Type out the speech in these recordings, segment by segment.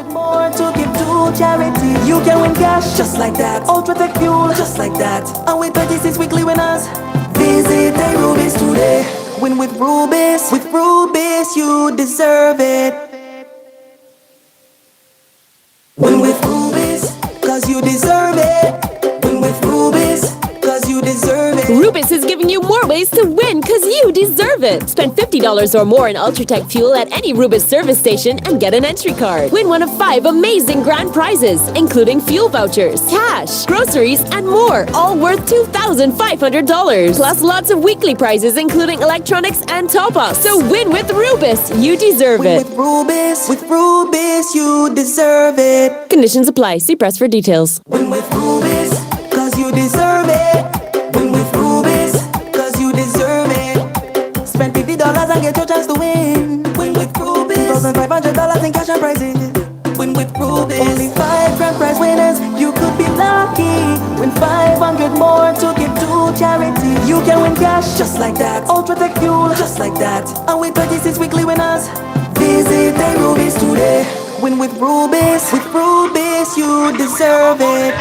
More to give to charity. You can win cash just like that. Ultra Tech Fuel just like that. And with 36 weekly winners, visit the Rubis today. Win with Rubis. With Rubis, you deserve it. Win with Rubis, cause you deserve it. Win with Rubis, cause you deserve it. Rubis is giving you more ways to win because you deserve it. Spend $50 or more in Ultratech fuel at any Rubis service station and get an entry card. Win one of 5 amazing grand prizes, including fuel vouchers, cash, groceries, and more, all worth $2,500. Plus lots of weekly prizes, including electronics and top-ups. So win with Rubis. You deserve it. With Rubis, you deserve it. Conditions apply. See press for details. Win with Rubis, cause you deserve it. Win with Rubis, cause you deserve it. Spend $50 and get your chance to win. Win with Rubis, $2,500 in cash and prizes. Win with Rubis. Only 5 grand prize winners, you could be lucky. Win 500 more to give to charity. You can win cash just like that. Ultra Tech Fuel just like that. And with 36 weekly winners, visit the Rubis today. Win with Rubis. With Rubis, you deserve it.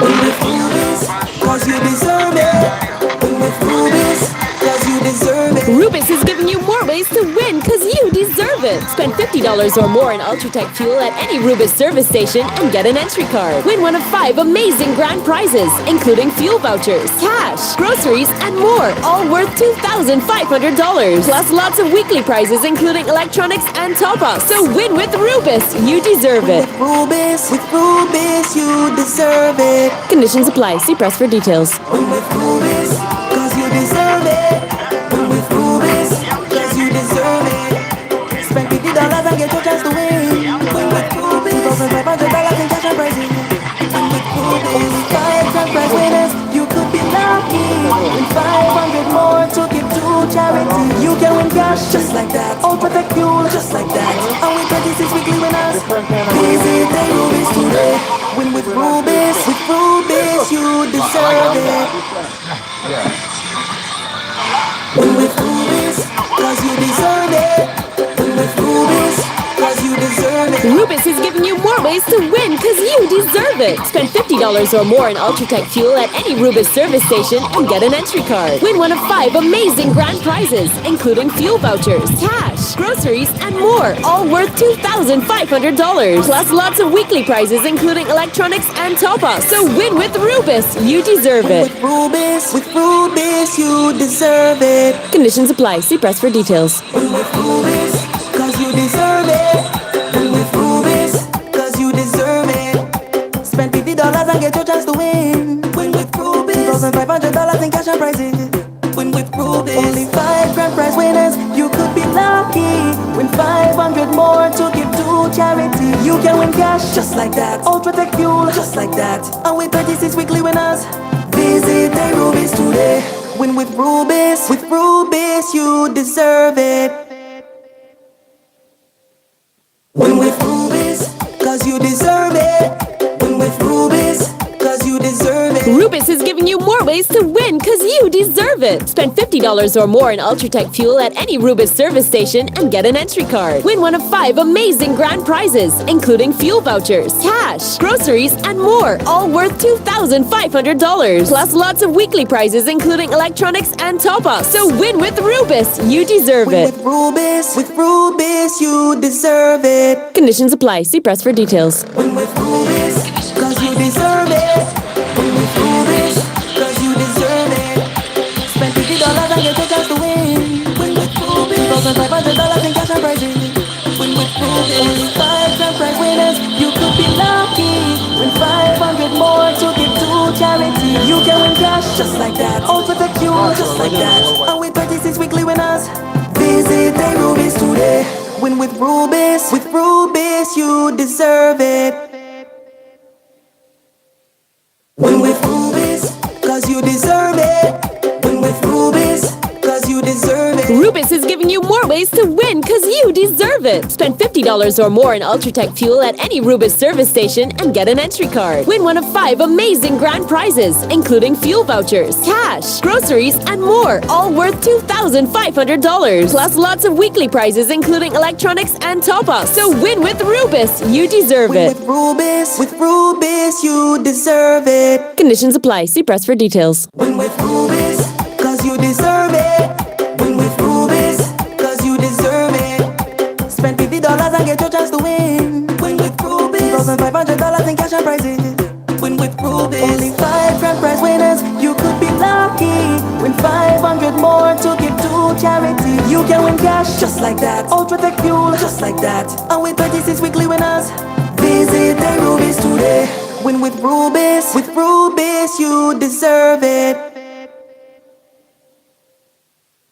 Win with Rubis, cause you deserve it. Win with Rubis, cause you deserve it. Rubis is giving you more ways to win because you deserve it. Spend $50 or more in Ultratech fuel at any Rubis service station and get an entry card. Win one of 5 amazing grand prizes, including fuel vouchers, cash, groceries, and more, all worth $2,500. Plus lots of weekly prizes, including electronics and top-ups. So win with Rubis. You deserve it. With Rubis, you deserve it. Conditions apply. See press for details. Win with Rubis, cause you deserve it. Win with Rubis, cause you deserve it. Spend $50 and get your chance to win. Win with Rubis, $2,500 in cash and prizes. Win with Rubis, only 5 grand prize winners, you could be lucky. Win 500 more to give to charity. You can win cash just like that. Ultra Tech Fuel just like that. And with 36 weekly winners, visit the Rubis today. Win with Rubis, you deserve it. Win with Rubis, cause you deserve it. Win with Rubis, cause you deserve it. Rubis is giving you more ways to win because you deserve it. Spend $50 or more in Ultratech fuel at any Rubis service station and get an entry card. Win one of 5 amazing grand prizes, including fuel vouchers, cash, groceries, and more, all worth $2,500. Plus lots of weekly prizes, including electronics and top-ups. So win with Rubis. You deserve it. With Rubis, you deserve it. Conditions apply. See press for details. Win with Rubis, cause you deserve it. Win with Rubis, cause you deserve it. Spend $50 and get your chance to win. Win with Rubis, $2,500 in cash and prizes. Win with Rubis, only 5 grand prize winners, you could be lucky. Win 500 more to give to charity. You can win cash just like that. Ultra Tech Fuel just like that. And with 36 weekly winners, visit the Rubis today. Win with Rubis, you deserve it. Win with Rubis, cause you deserve it. Win with Rubis, cause you deserve it. Rubis is giving you more ways to win because you deserve it. Spend $50 or more in Ultratech fuel at any Rubis service station and get an entry card. Win one of 5 amazing grand prizes, including fuel vouchers, cash, groceries, and more, all worth $2,500. Plus lots of weekly prizes, including electronics and top-ups. So win with Rubis. You deserve it. With Rubis, you deserve it. Conditions apply. See press for details. Win with Rubis, cause you deserve it. Win with Rubis, cause you deserve it. Spend $50 and get your chance to win. Win with Rubis, $2,500 in cash and prizes. Win with Rubis, only 5 grand prize winners, you could be lucky. Win 500 more to give to charity. You can win cash just like that. Ultra Tech Fuel just like that. And with 36 weekly winners, visit the Rubis today. Win with Rubis, you deserve it. Win with Rubis. you deserve it. Win with Rubis, cause you deserve it. Rubis is giving you more ways to win because you deserve it. Spend $50 or more in Ultratech fuel at any Rubis service station and get an entry card. Win one of 5 amazing grand prizes, including fuel vouchers, cash, groceries, and more, all worth $2,500. Plus lots of weekly prizes, including electronics and top-ups. So win with Rubis. You deserve Win it. with Rubis, you deserve it. Conditions apply. See press for details. Win with Rubis, cause you deserve it. Win with Rubis, cause you deserve it. Spend $50 and get your chance to win. Win with Rubis, $2,500 in cash and prizes. Win with Rubis, only 5 grand prize winners. You could be lucky. Win 500 more to give to charity. You can win cash just like that. Ultratech fuel just like that. And with 36 weekly winners, visit the Rubis today. Win with Rubis, you deserve it.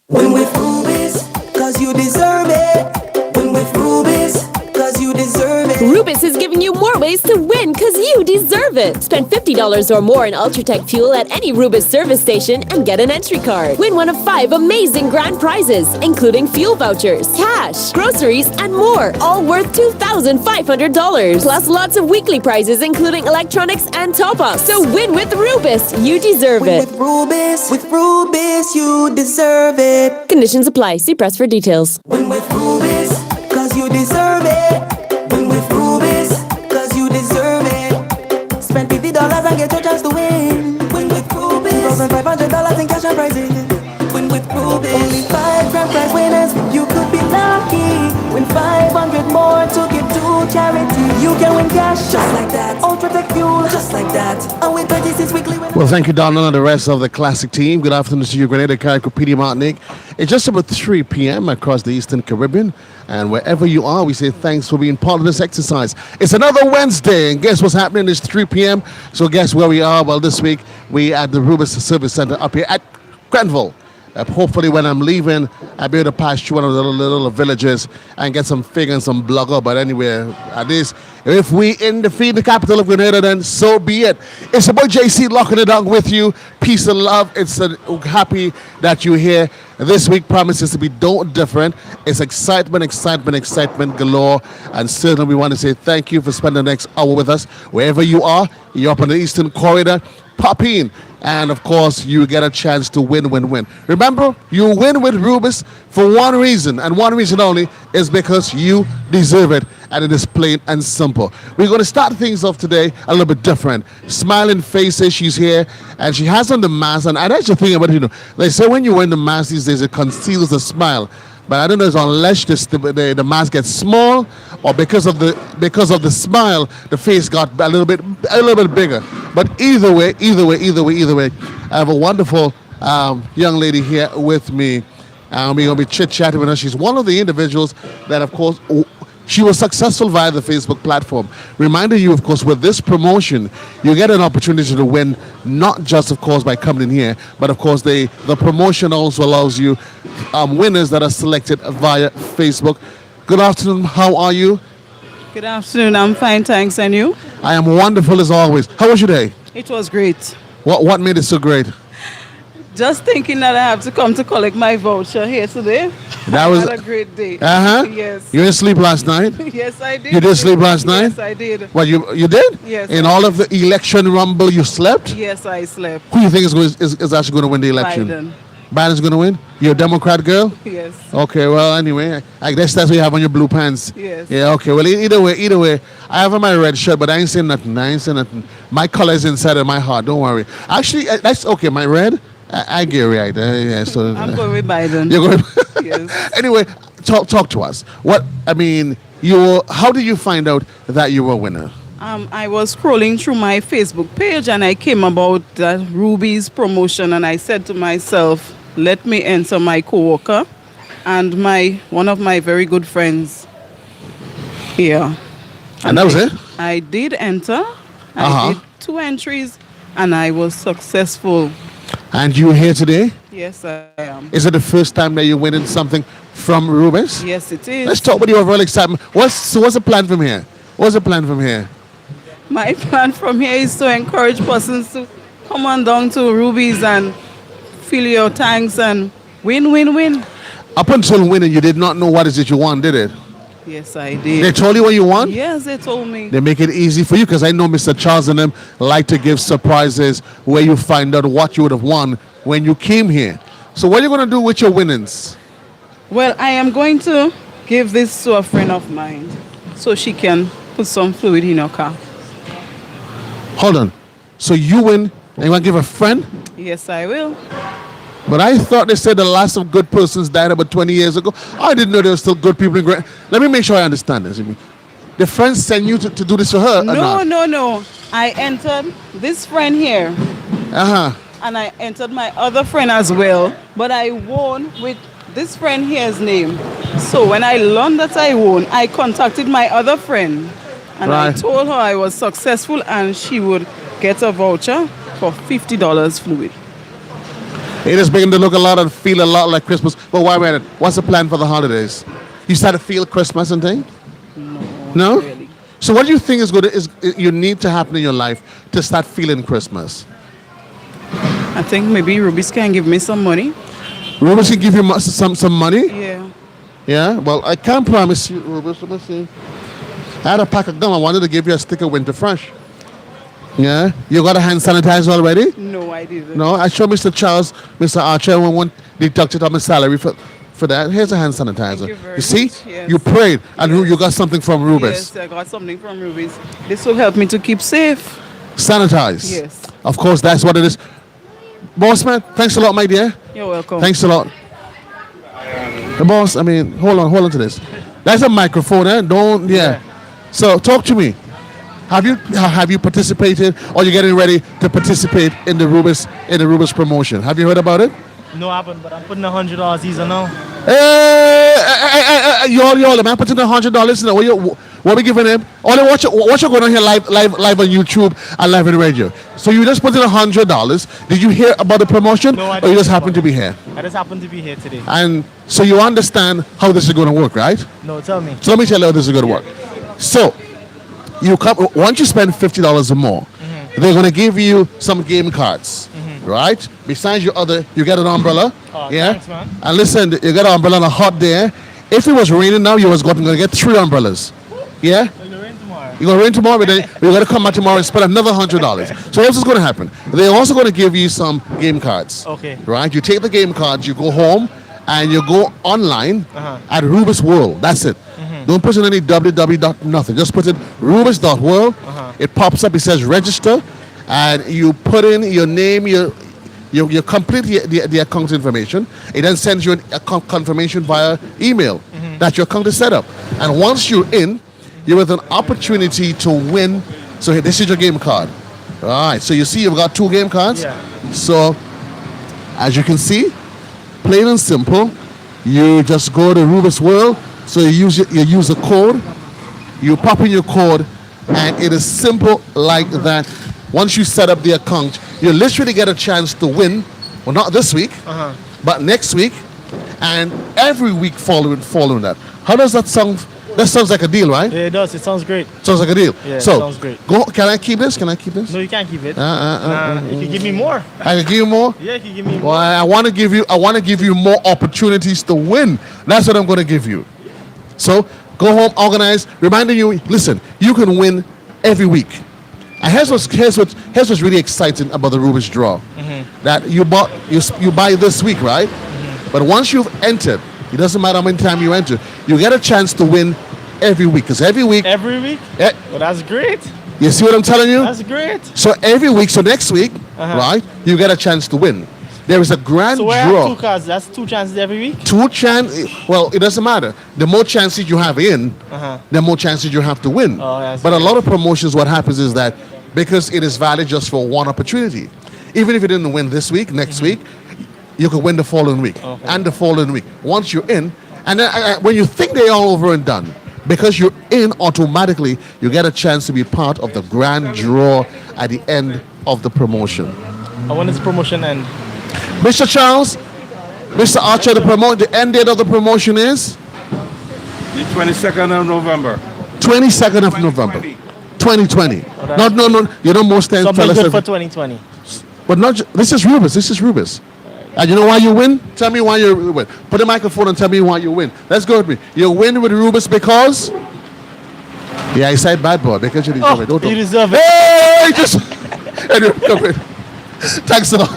Win with Rubis, cause you deserve it. Win with Rubis, cause you deserve it. Rubis is giving you more ways to win because you deserve it. Spend $50 or more in Ultratech fuel at any Rubis service station and get an entry card. Win one of 5 amazing grand prizes, including fuel vouchers, cash, groceries, and more, all worth $2,500. Plus lots of weekly prizes, including electronics and top-ups. So win with Rubis. You deserve Win it. with Rubis, you deserve it. Conditions apply. See press for details. Win with Rubis, cause you deserve it. Win with Rubis, cause you deserve it. Spend $50 and get your chance to win. Win with Rubis, $2,500 in cash and prizes. Win with Rubis, only 5 grand prize winners. You could be lucky. Win 500 more to give to charity. You can win cash just like that. Ultratech fuel just like that. And with 36 weekly winners. Well, thank you, Donald, and the rest of the classic team. Good afternoon to you, Grenada, Carriacou, PD, Martinique. It's just about 3 p.m. across the Eastern Caribbean. And wherever you are, we say thanks for being part of this exercise. It's another Wednesday, and guess what's happening? It's 3 p.m. So guess where we are? Well, this week, we at the Rubis Service Center up here at Grenville. Hopefully when I'm leaving, I'll be able to pass through one of the little villages and get some fig and some blugger. But anyway, at least if we defeat the capital of Grenada, then so be it. It's your boy JC locking it down with you. Peace and love. It's happy that you're here. This week promises to be different. It's excitement galore. And certainly we want to say thank you for spending the next hour with us. Wherever you are, you're up on the Eastern Corridor, pop in. And of course, you get a chance to win. Remember, you win with Rubis for one reason, and one reason only, is because you deserve it. And it is plain and simple. We're going to start things off today a little bit different. Smiling faces, she's here, and she has on the mask. And that's the thing about it, they say when you wear the mask these days, it conceals the smile. But I don't know, unless the mask gets small, or because of the smile, the face got a little bit bigger. But either way, I have a wonderful young lady here with me. We're going to be chit-chatting with her. She's one of the individuals that, of course, she was successful via the Facebook platform. Reminding you, of course, with this promotion, you get an opportunity to win, not just, of course, by coming in here, but, of course, the promotion also allows you winners that are selected via Facebook. Good afternoon. How are you? Good afternoon. I'm fine, thanks. And you? I am wonderful as always. How was your day? It was great. What made it so great? Just thinking that I have to come to collect my voucher here today. That was a great day. Yes. You didn't sleep last night? Yes, I did. You did sleep last night? Yes, I did. What, you did? Yes. In all of the election rumble, you slept? Yes, I slept. Who do you think is actually going to win the election? Biden. Biden's going to win? You're a Democrat girl? Yes. Okay, well, anyway, I guess that's what you have on your blue pants. Yes. Yeah, okay. Well, either way, I have on my red shirt, but I ain't saying nothing. My color is inside of my heart. Don't worry. Actually, that's okay. My red, I get it right. Yeah, so I'm going with Biden. You're going. Yes. Anyway, talk to us. How did you find out that you were a winner? I was scrolling through my Facebook page and I came about that Rubis promotion, and I said to myself, let me enter my coworker and one of my very good friends here. And that was it? I did enter. I did 2 entries and I was successful. And you're here today? Yes, I am. Is it the first time that you're winning something from Rubis? Yes, it is. Let's talk about your overall excitement. What's the plan from here? What's the plan from here? My plan from here is to encourage persons to come on down to Rubis and fill your tanks and win, win, win. Up until winning, you did not know what is it you want, did it? Yes, I They did. told you what you want? Yes, they told me. They make it easy for you because I know Mr. Charles and them like to give surprises where you find out what you would have won when you came here. So what are you going to do with your winnings? Well, I am going to give this to a friend of mine so she can put some fluid in her car. Hold on. So you win and you want to give a friend? Yes, I will. But I thought they said the last of good persons died about 20 years ago. I didn't know there were still good people in Grenville. Let me make sure I understand this. The friend sent you to do this for her or No, not? no, no. I entered this friend here Uh-huh. and I entered my other friend as well, but I won with this friend here's name. So when I learned that I won, I contacted my other friend and I Right. told her I was successful and she would get a voucher for $50 fluid. It is beginning to look a lot and feel a lot like Christmas. But why wait? What's the plan for the holidays? You start to feel Christmas and thing? No? Really. So what do you think is good is you need to happen in your life to start feeling Christmas? I think maybe Rubis can give me some money. Rubis can give you some money? Yeah. Yeah? Well, I can't promise you, Rubis. Let me see. I had a pack of gum. I wanted to give you a stick of Winter Fresh. Yeah? You got a hand sanitizer already? No, I didn't. No, I showed Mr. Charles, Mr. Archer, when deducted on my salary for that. Here's a hand sanitizer. you very see? much, yes. You prayed and you got something from Rubis. Yes, I got something from Rubis. This will help me to keep safe. Sanitize. Yes. Of course, that's what it is. Boss man, thanks a lot, my dear. You're welcome. Thanks a lot. The boss, I mean, hold on to this. That's a microphone, eh? Don't, yeah. So talk to me. Have you participated or you're getting ready to participate in the Rubis promotion? Have you heard about it? No, I haven't, but I'm putting $100 season now. Hey, y'all, man, put in $100 now. What we giving him? Only watch you going on here live on YouTube and live on the radio. So you just put in $100. Did you hear about the promotion, No, I or you didn't just hear happened to about be it. here? I just happened to be here today. And so you understand how this is going to work, right? No, tell me. So let me tell you how this is going to work. So you come once you spend $50 or more, they're going to give you some game cards, right? Besides you get an umbrella, Oh, yeah. thanks, man. And listen, you get an umbrella on a hot day. If it was raining now, you was going to get 3 umbrellas, yeah. It's gonna rain tomorrow. You're going to rain tomorrow, but then you're going to come out tomorrow and spend another $100. So what's going to happen? They're also going to give you some game cards. Okay. Right? You take the game cards, you go home, and you go online at Rubis World. That's it. Don't put in any www. nothing. Just put in rubis.world. It pops up. It says register, and you put in your name, you complete the account information. It then sends you a confirmation via email that your account is set up. And once you're in, you have an opportunity to win. So here, this is your game card. All right. So you see, you've got 2 game cards. Yeah. So as you can see, plain and simple, you just go to Rubis World. So you use a code. You pop in your code, and it is simple like that. Once you set up the account, you literally get a chance to win. Well, not this week, but next week, and every week following that. How does that sound? That sounds like a deal, right? Yeah, it does. It sounds great. Sounds like a deal. Yeah, it so sounds great. Go. Can I keep this? Can I keep this? No, you can't keep it. You can give me more. I can give you more. Yeah, you can give me Well, more. I want to give you more opportunities to win. That's what I'm going to give you. So go home, organize, reminding you. Listen, you can win every week. And here's what's really exciting about the Rubis draw. That you buy this week, right? But once you've entered, it doesn't matter how many times you enter, you get a chance to win every week. Because every week, Every week? eh, Well, that's great. you see what I'm telling you? That's great. So every week, so next week, right, you get a chance to win. There is a grand So I have draw. 2 cards. That's 2 chances every week? Well, it doesn't matter. The more chances you have in, the more chances you have to win. Oh, that's but a lot of promotions, what happens is that because it is valid just for one opportunity, even if you didn't win this week, next week, you can win the following week and the following week. Once you're in, and then when you think they're all over and done, because you're in automatically, you get a chance to be part of the grand draw at the end of the promotion. When does the promotion end? Mr. Charles, Mr. Archer, the end date of the promotion is The 22nd of November. 22nd of November, 2020. No. You know most times, Something fellas. good for 2020. But not this is Rubis. This is Rubis. And you know why you win? Tell me why you win. Put the microphone and tell me why you win. Let's go with me. You win with Rubis because... Yeah, I said bad boy because you deserve it. Don't You talk. deserve it. Hey, just... Anyway, come in. Thanks a lot.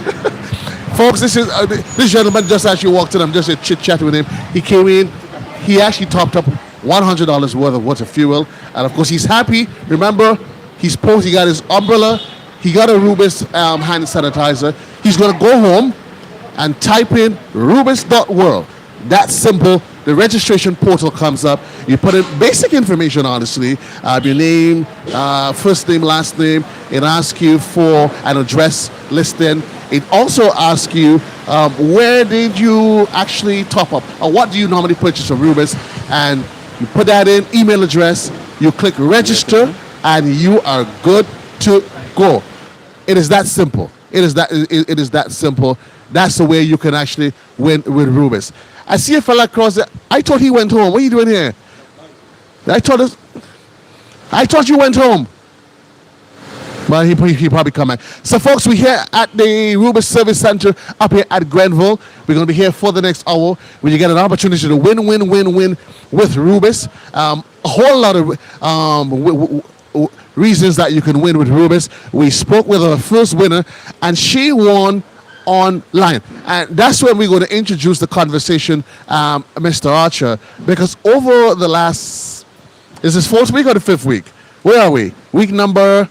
Folks, this gentleman just actually walked in. I'm just a chit-chat with him. He came in. He actually topped up $100 worth of fuel. And of course, he's happy. Remember, he got his umbrella. He got a Rubis hand sanitizer. He's going to go home and type in rubis.world. That's simple. The registration portal comes up. You put in basic information, honestly. Your name, first name, last name. It asks you for an address listing. It also asks you where did you actually top up, or what do you normally purchase from Rubis, and you put that in, email address, you click register, and you are good to go. It is that simple. It is that simple. That's the way you can actually win with Rubis. I see a fella across there. I thought he went home. What are you doing here? I thought you went home. Well, he probably come back. So, folks, we're here at the Rubis Service Center up here at Grenville. We're going to be here for the next hour when you get an opportunity to win with Rubis. A whole lot of reasons that you can win with Rubis. We spoke with our first winner, and she won online. And that's when we're going to introduce the conversation, Mr. Archer, because over the last... Is this 4th week or the 5th week? Where are we? Week number...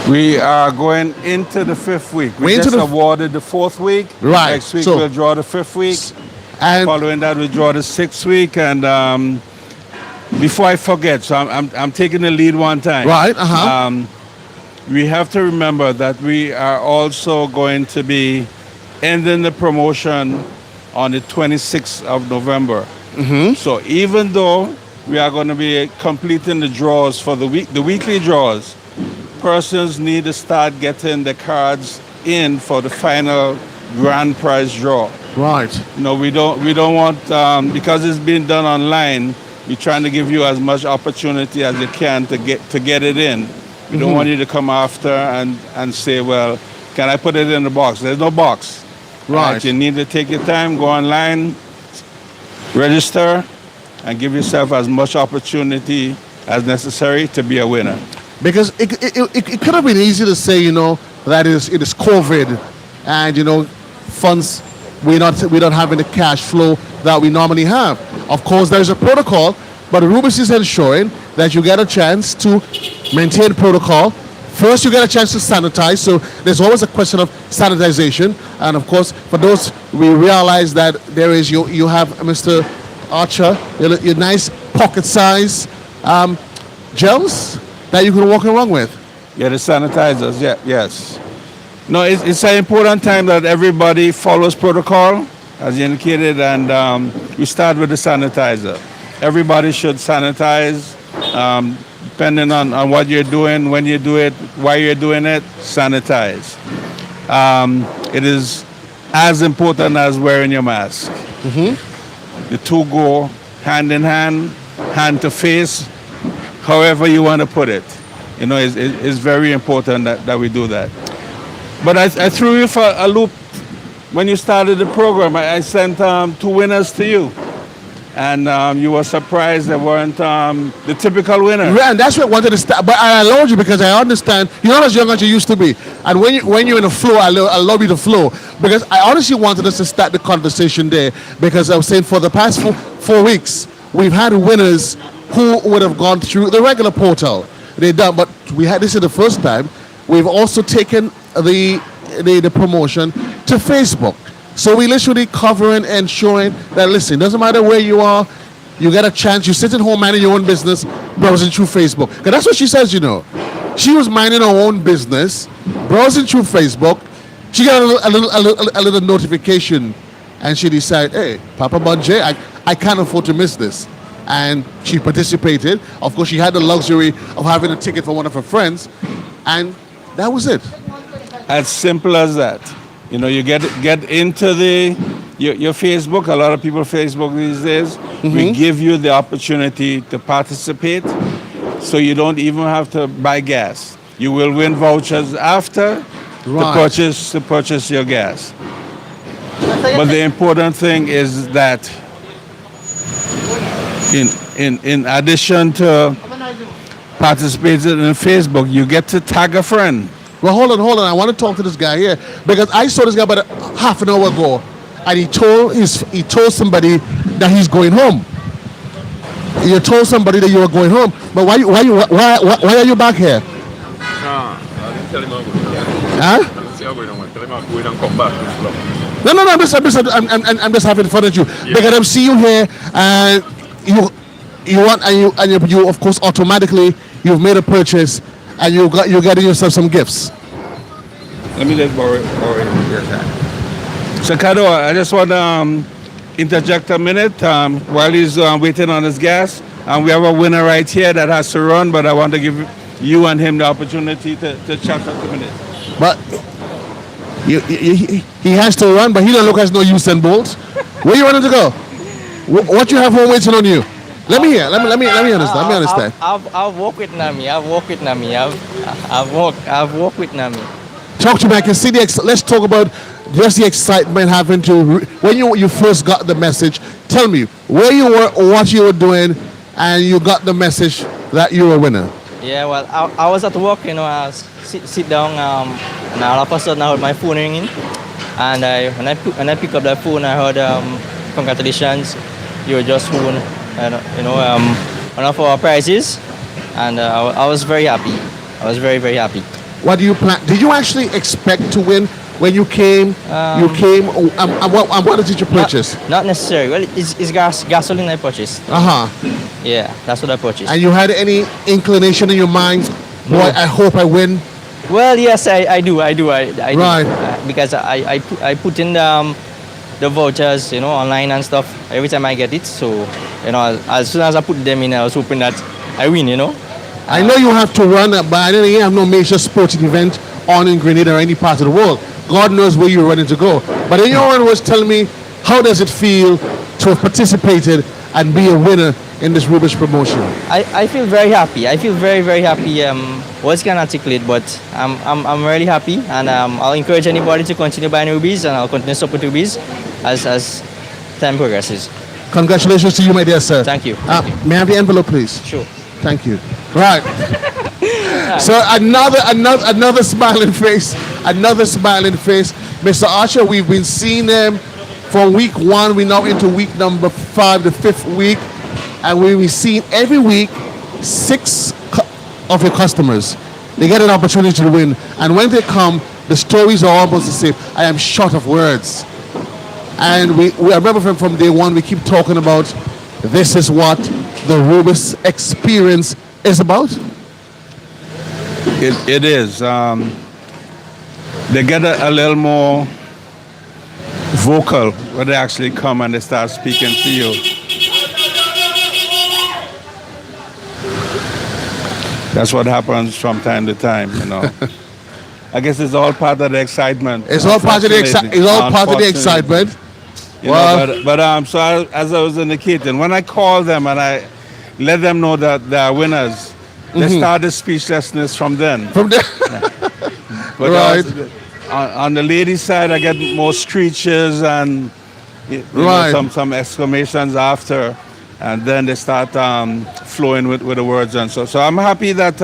We are going into the 5th week. We just awarded the 4th week. Right. Next week we'll draw the 5th week. And following that we'll draw the 6th week. And before I forget, so I'm taking the lead one time. Right. We have to remember that we are also going to be ending the promotion on the 26th of November. So even though we are going to be completing the draws for the weekly draws, persons need to start getting the cards in for the final grand prize draw. Right. You know, we don't want because it's being done online. We're trying to give you as much opportunity as you can to get it in. We don't want you to come after and say, well, can I put it in the box? There's no box. Right. You need to take your time, go online, register, and give yourself as much opportunity as necessary to be a winner. Because it could have been easy to say, that it is COVID, and funds we're not having the cash flow that we normally have. Of course, there's a protocol, but Rubis is ensuring that you get a chance to maintain protocol. First, you get a chance to sanitize, so there's always a question of sanitization. And of course, for those, we realize that there is you have Mr. Archer, your nice pocket size gels that you can walk around with. Yeah, the sanitizers, yes. No, it's an important time that everybody follows protocol, as you indicated, and we start with the sanitizer. Everybody should sanitize, depending on what you're doing, when you do it, why you're doing it, sanitize. It is as important as wearing your mask. The two go hand in hand, hand to face, however you want to put it. It's very important that we do that. But I threw you for a loop when you started the program. I sent 2 winners to you. And you were surprised they weren't the typical winner. Yeah, and that's what I wanted to start. But I allowed you because I understand you're not as young as you used to be. And when you're in the flow, I love you to flow. Because I honestly wanted us to start the conversation there. Because I was saying for the past 4 weeks, we've had winners who would have gone through the regular portal. They done, but this is the first time. We've also taken the promotion to Facebook. So we literally covering and showing that, listen, doesn't matter where you are, you get a chance. You sit at home minding your own business, browsing through Facebook. Because that's what she says, She was minding her own business, browsing through Facebook. She got a little notification, and she decided, hey, Papa Bunje, I can't afford to miss this. And she participated. Of course, she had the luxury of having a ticket for one of her friends, and that was it. As simple as that. You get into your Facebook. A lot of people Facebook these days. We give you the opportunity to participate, so you don't even have to buy gas. You will win vouchers after, Right. to purchase your gas. But the important thing is that in addition to participating in Facebook, you get to tag a friend. Well, hold on. I want to talk to this guy here because I saw this guy about half an hour ago, and he told somebody that he's going home. You told somebody that you were going home, but why are you back here? I didn't tell him I'm going. Huh? I didn't say I'm going. Tell him I'm going and come back. No. I'm just having fun with you because I'm seeing you here, and you of course automatically you've made a purchase, and you're getting yourself some gifts. Let me just borrow it. So, Kado, I just want to interject a minute while he's waiting on his gas. And we have a winner right here that has to run, but I want to give you and him the opportunity to chat for a minute. But he has to run, but he don't look as no Usain Bolt. Where you running to go? What you have home waiting on you? Let me hear. Let me understand. I've walked with Nami. I've walked with Nami. Talk to me. I can see let's talk about just the excitement having to when you first got the message. Tell me where you were, what you were doing, and you got the message that you were a winner. Yeah, well, I was at work, I was sit down, and all of a sudden I heard my phone ringing, and when I picked up the phone, I heard congratulations, you just won, one of our prizes, and I was very happy. I was very, very happy. What do you plan? Did you actually expect to win when you came? What did you purchase? Not necessarily. Well, it's gasoline I purchased. Yeah, that's what I purchased. And you had any inclination in your mind? Boy, I hope I win. Well, yes, I do. I do. Right. Because I put in the vouchers, online and stuff every time I get it. So, as soon as I put them in, I was hoping that I win. I know you have to run, but I don't have no major sporting event on in Grenada or any part of the world. God knows where you're running to go. But in your own words, tell me, how does it feel to have participated and be a winner in this Rubis promotion? I feel very happy. I feel very, very happy. Words can't articulate, but I'm really happy, and I'll encourage anybody to continue buying Rubis, and I'll continue support Rubis as time progresses. Congratulations to you, my dear sir. Thank you. May I have the envelope, please? Sure. Thank you. Right. So another smiling face, Mr. Archer. We've been seeing them from week 1. We're now into week number 5, the 5th week, and we've been seeing every week 6 of your customers. They get an opportunity to win, and when they come, the stories are almost the same. I am short of words, and I remember from day 1 we keep talking about this is what the Rubis experience is about. It is. They get a little more vocal when they actually come and they start speaking to you. That's what happens from time to time, I guess it's all part of the excitement. It's all part of the excitement. So as I was indicating, when I call them and I let them know that they are winners, they start the speechlessness from then. But right. On the ladies' side, I get more screeches and some exclamations after, and then they start flowing with the words and so I'm happy that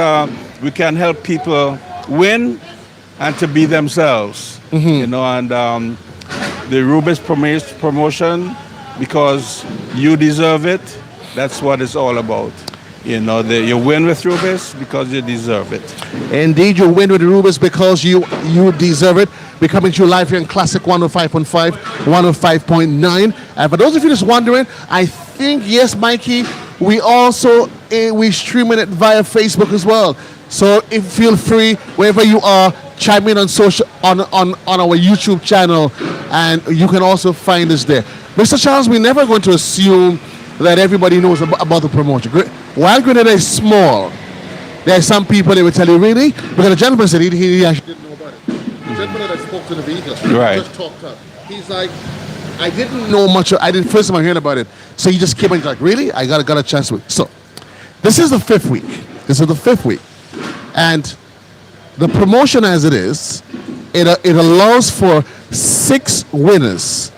we can help people win and to be themselves. And the Rubis promotion, because you deserve it. That's what it's all about. You win with Rubis because you deserve it. Indeed, you win with Rubis because you deserve it. We're coming to you live here in Classic 105.5, 105.9. And for those of you just wondering, I think, yes, Mikey, we also we streaming it via Facebook as well. So feel free, wherever you are, chime in on our YouTube channel, and you can also find us there. Mr. Charles, we're never going to assume that everybody knows about the promotion. While Grenada is small, there are some people they will tell you, really? Because the gentleman said he actually didn't know about it. The gentleman that spoke to the vehicle just talked up. He's like, I didn't know much. First time I heard about it. So he just came and like, really? I got a chance to. So this is the 5th week. And the promotion as it is it allows for 6 winners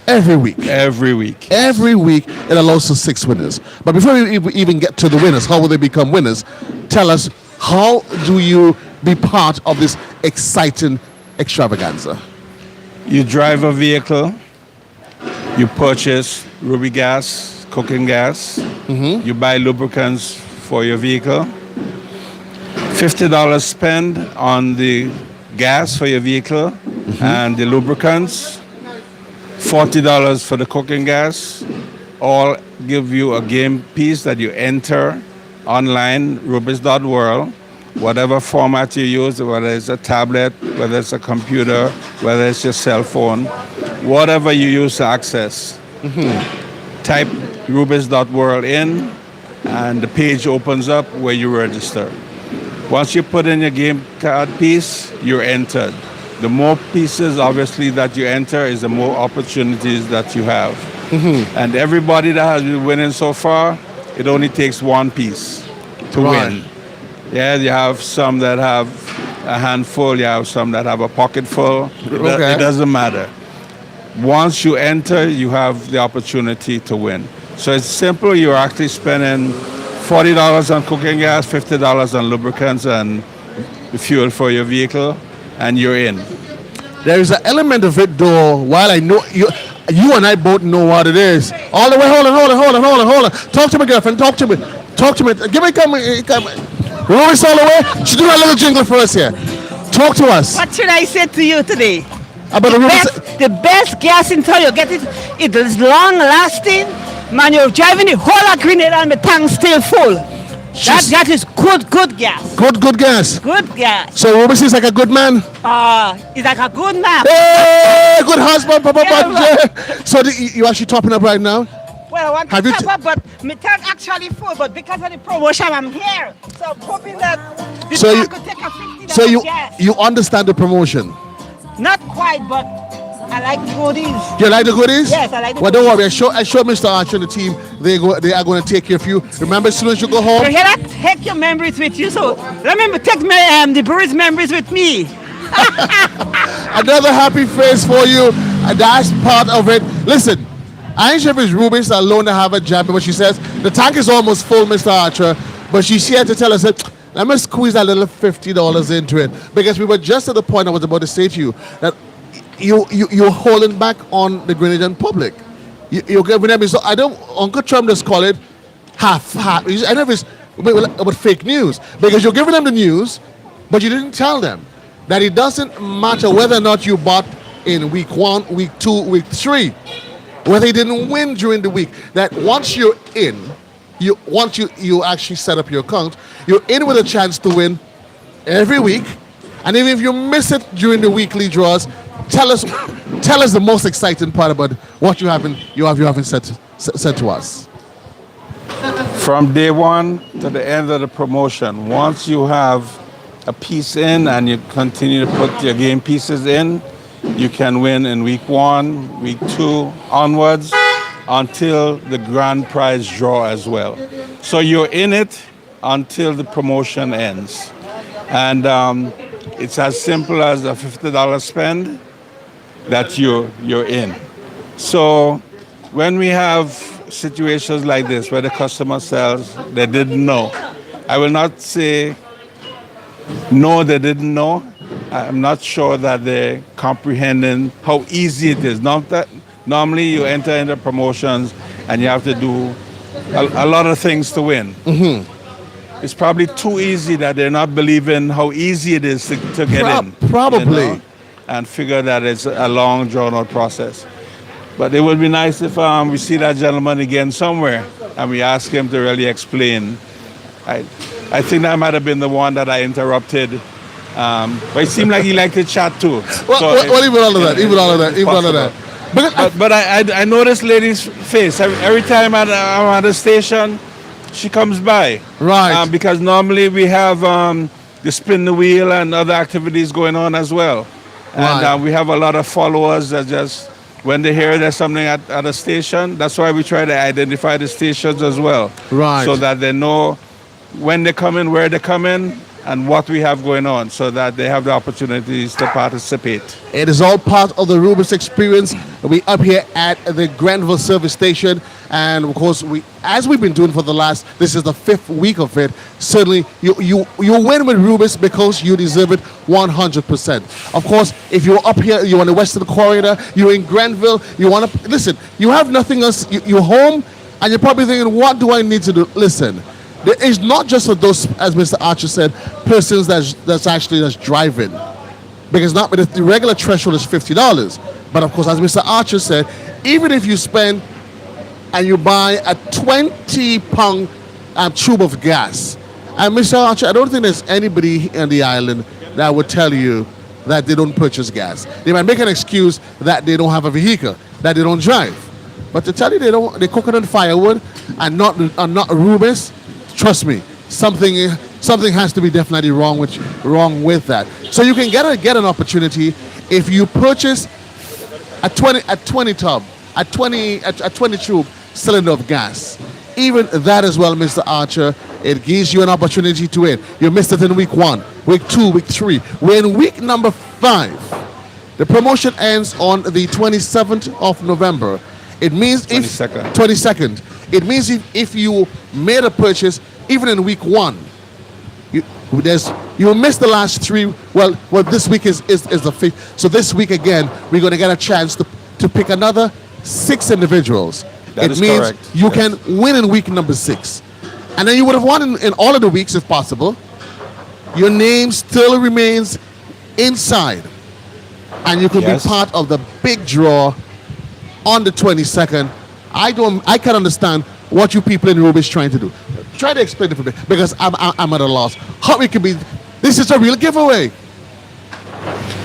every week. Every week. Every week, it allows for 6 winners. But before we even get to the winners, how will they become winners? Tell us, how do you be part of this exciting extravaganza? You drive a vehicle, you purchase Ruby gas, cooking gas, you buy lubricants for your vehicle, $50 spend on the gas for your vehicle and the lubricants, $40 for the cooking gas, all give you a game piece that you enter online, rubis.world, whatever format you use, whether it's a tablet, whether it's a computer, whether it's your cell phone, whatever you use to access. Type rubis.world in, and the page opens up where you register. Once you put in your game card piece, you're entered. The more pieces, obviously, that you enter is the more opportunities that you have. And everybody that has been winning so far, it only takes 1 piece to win. Yeah, you have some that have a handful, you have some that have a pocket full. It doesn't matter. Once you enter, you have the opportunity to win. So it's simple. You're actually spending $40 on cooking gas, $50 on lubricants and the fuel for your vehicle, and you're in. There is an element of it, though, while I know you and I both know what it is. All the way, hold on. Talk to me, girlfriend, talk to me. Give me, come. Rubis all the way. She do a little jingle for us here. Talk to us. What should I say to you today? About The best gas in town, you get it. It is long lasting. Man, you're driving the whole of Grenville and the tank still full. That is good gas. Good gas. Good gas. So Rubis is like a good man. He's like a good man. Hey, good husband, Papa. So you actually topping up right now? Well, I want to top up, but my tank actually full. But because of the promotion, I'm here. So I'm hoping that this tank could take a $50 gas. You understand the promotion? Not quite, but I like the goodies. You like the goodies? Yes, I like the goodies. Well, don't worry. I show Mr. Archer and the team. They are going to take care of you. Remember, as soon as you go home. You hear that? Take your memories with you. So remember, take the Bruce memories with me. Another happy face for you. And that's part of it. Listen, I ain't sure if it's Rubis alone to have a jab, but she says the tank is almost full, Mr. Archer. But she's here to tell us that let me squeeze a little $50 into it, because we were just at the point I was about to say to you that you're holding back on the Grenadian public. You're giving them, so I don't, Uncle Trump just call it half. I know if it's about fake news, because you're giving them the news, but you didn't tell them that it doesn't matter whether or not you bought in week 1, week 2, week 3, whether you didn't win during the week, that once you're in, once you actually set up your account, you're in with a chance to win every week. And even if you miss it during the weekly draws, tell us the most exciting part about what you haven't said to us. From day 1 to the end of the promotion, once you have a piece in and you continue to put your game pieces in, you can win in week 1, week 2 onwards, until the grand prize draw as well. So you're in it until the promotion ends. And it's as simple as a $50 spend that you're in. So when we have situations like this where the customer says they didn't know, I will not say no, they didn't know. I'm not sure that they're comprehending how easy it is. Normally you enter into promotions and you have to do a lot of things to win. It's probably too easy that they're not believing how easy it is to get in. Probably. You know, and figure that it's a long, drawn-out process. But it would be nice if we see that gentleman again somewhere and we ask him to really explain. I think that might have been the one that I interrupted. But it seemed like he liked to chat too. Well, even all of that. But I know this lady's face. Every time I'm at the station, she comes by. Right. Because normally we have the spin the wheel and other activities going on as well. And Right. We have a lot of followers that just, when they hear there's something at a station, that's why we try to identify the stations as well. Right. So that they know when they come in, where they come in, and what we have going on so that they have the opportunities to participate. It is all part of the Rubis experience. We up here at the Grenville service station, and of course, as we've been doing for the last, this is the 5th week of it. Certainly, you win with Rubis because you deserve it 100%. Of course, if you're up here, you're on the Western Corridor, you're in Grenville, you want to listen. You have nothing else. You're home, and you're probably thinking, "What do I need to do?" Listen. There is not just for those, as Mr. Archer said, persons that's driving, because not the regular threshold is $50. But of course, as Mr. Archer said, even if you spend and you buy a 20-pound tube of gas, and Mr. Archer, I don't think there's anybody in the island that would tell you that they don't purchase gas. They might make an excuse that they don't have a vehicle, that they don't drive, but to tell you they coconut firewood and not Rubis. Trust me, something has to be definitely wrong with that. So you can get an opportunity if you purchase a 20 tube cylinder of gas. Even that as well, Mr. Archer, it gives you an opportunity to win. You missed it in week 1, week 2, week 3. We're in week number 5. The promotion ends on the 27th of November. It means 22nd. It means if you made a purchase, even in week 1, you missed the last 3. Well, this week is the 5th. So this week again, we're going to get a chance to pick another 6 individuals. That it means correct. you can win in week number 6. And then you would have won in all of the weeks if possible. Your name still remains inside. And you can be part of the big draw on the 22nd. I can't understand what you people in Rubis trying to do. Try to explain it for me, because I'm at a loss. How it can be? This is a real giveaway.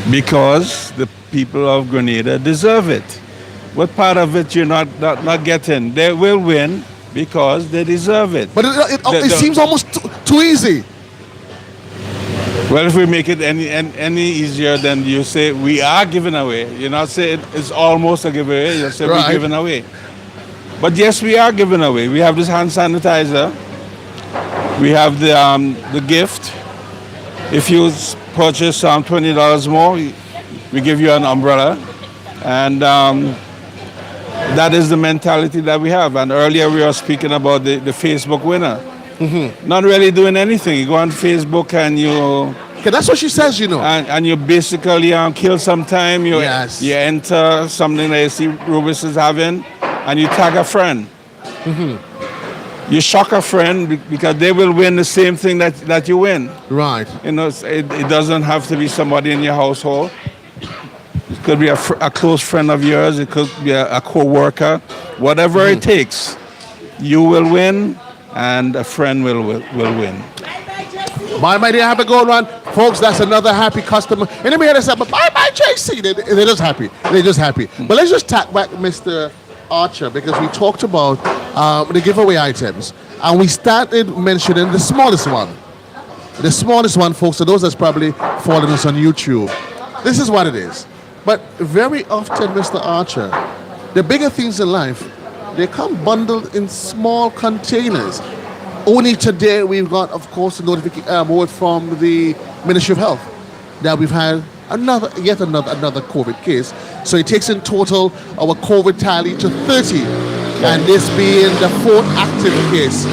Because the people of Grenada deserve it. What part of it you're not getting? They will win because they deserve it. But it seems almost too easy. Well, if we make it any easier, then you say we are giving away. You not say it's almost a giveaway. You say we're giving away. But yes, we are giving away. We have this hand sanitizer. We have the gift. If you purchase $20 more, we give you an umbrella, and that is the mentality that we have. And earlier we were speaking about the Facebook winner. Mm-hmm. Not really doing anything. You go on Facebook and you. Okay, that's what she says, you know. And you basically kill some time. You enter something that you see Rubis is having, and you tag a friend. Mm-hmm. You shock a friend because they will win the same thing that you win. Right. You know, it doesn't have to be somebody in your household. It could be a close friend of yours. It could be a co-worker. Whatever it takes, you will win, and a friend will win. My dear, have a good one. Folks, that's another happy customer. And let me hear this up. Bye, JC. They're just happy. They're just happy. But let's just tap back Mr. Archer, because we talked about the giveaway items. And we started mentioning the smallest one. The smallest one, folks, are those that's probably following us on YouTube. This is what it is. But very often, Mr. Archer, the bigger things in life, they come bundled in small containers. Only today we've got, of course, a notification word from the Ministry of Health that we've had yet another COVID case. So it takes in total our COVID tally to 30, and this being the 4th active case.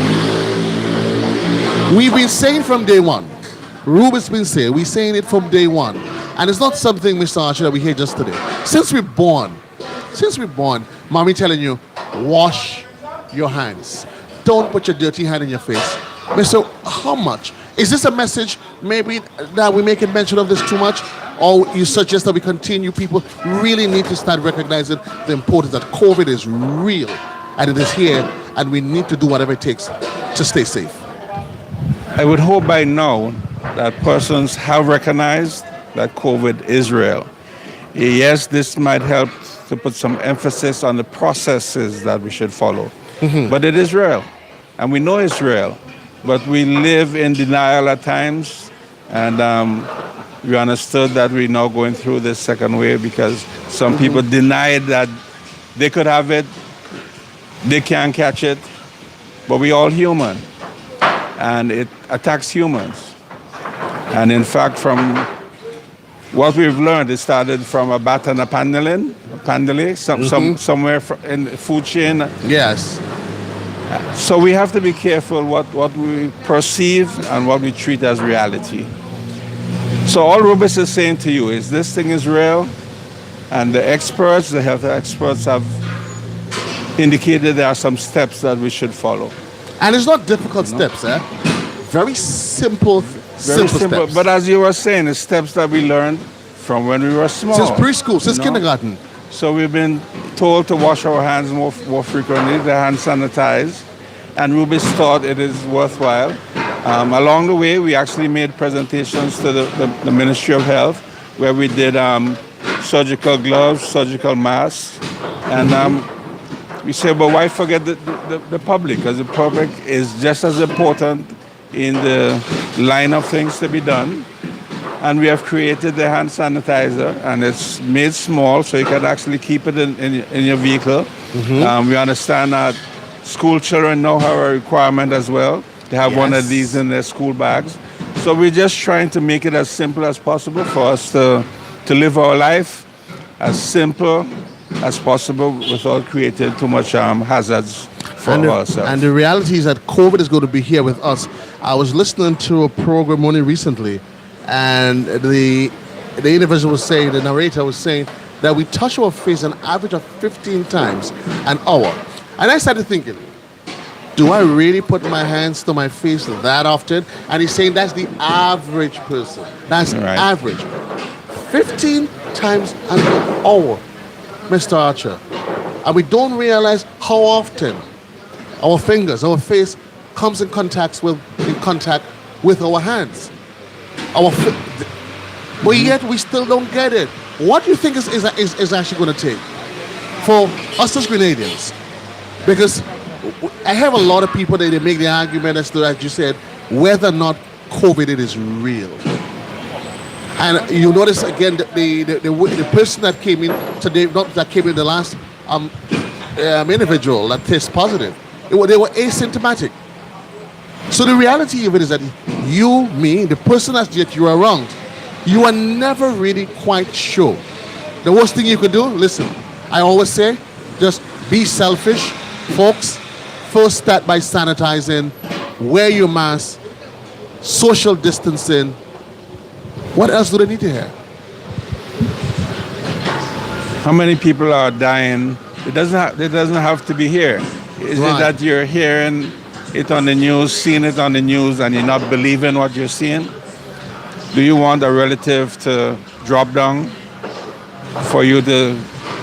We've been saying from day one, Rubis been saying, we're saying it from day one. And it's not something, Mr. Archer, that we hear just today. Since we're born, mommy telling you, wash your hands. Don't put your dirty hand in your face. Mr. How much? Is this a message maybe that we make a mention of this too much? Or you suggest that we continue? People really need to start recognizing the importance that COVID is real and it is here, and we need to do whatever it takes to stay safe. I would hope by now that persons have recognized that COVID is real. Yes, this might help to put some emphasis on the processes that we should follow. Mm-hmm. But it is real, and we know it's real. But we live in denial at times, and we understood that we're now going through this second wave because some people denied that they could have it, they can't catch it, but we're all human, and it attacks humans. And in fact, from what we've learned, it started from a bat and a pandolin, somewhere in the food chain. Yes. So we have to be careful what we perceive and what we treat as reality. So all Rubis is saying to you is this thing is real, and the health experts have indicated there are some steps that we should follow. And it's not difficult steps, eh? Very simple, Very simple. steps. But as you were saying, it's steps that we learned from when we were small. Since preschool, since kindergarten. So we've been told to wash our hands more frequently, the hand sanitize, and Rubis thought it is worthwhile. Along the way, we actually made presentations to the Ministry of Health, where we did surgical gloves, surgical masks, and we said, but why forget the public? Because the public is just as important in the line of things to be done. And we have created the hand sanitizer, and it's made small, so you can actually keep it in your vehicle. We understand that school children now have a requirement as well. They have one of these in their school bags. So we're just trying to make it as simple as possible for us to live our life as simple as possible without creating too much hazards for ourselves. And the reality is that COVID is going to be here with us. I was listening to a program only recently, and the individual was saying, the narrator was saying, that we touch our face an average of 15 times an hour. And I started thinking, do I really put my hands to my face that often? And he's saying that's the average person. That's average. 15 times an hour, Mr. Archer. And we don't realize how often our fingers, our face comes in contact with our hands. But yet we still don't get it. What do you think is actually going to take for us as Grenadians? Because I have a lot of people that they make the argument as to, as you said, whether or not COVID it is real. And you notice again that the person that came in today, not that came in the last individual that tests positive, they were asymptomatic. So the reality of it is that you, me, the person that you are around, you are never really quite sure. The worst thing you could do, listen, I always say, just be selfish, folks. First start by sanitizing, wear your mask, social distancing. What else do they need to hear? How many people are dying? It doesn't have to be here. Is it that you're hearing it on the news, seeing it on the news, and you're not believing what you're seeing? Do you want a relative to drop down for you to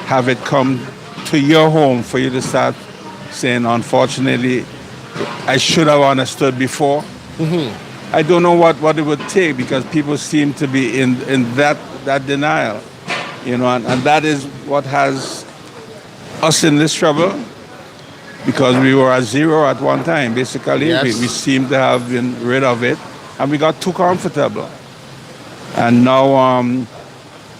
have it come to your home, for you to start saying, unfortunately, I should have understood before? I don't know what it would take, because people seem to be in that denial, and that is what has us in this trouble, because we were at zero at one time, basically. We seem to have been rid of it, and we got too comfortable. And now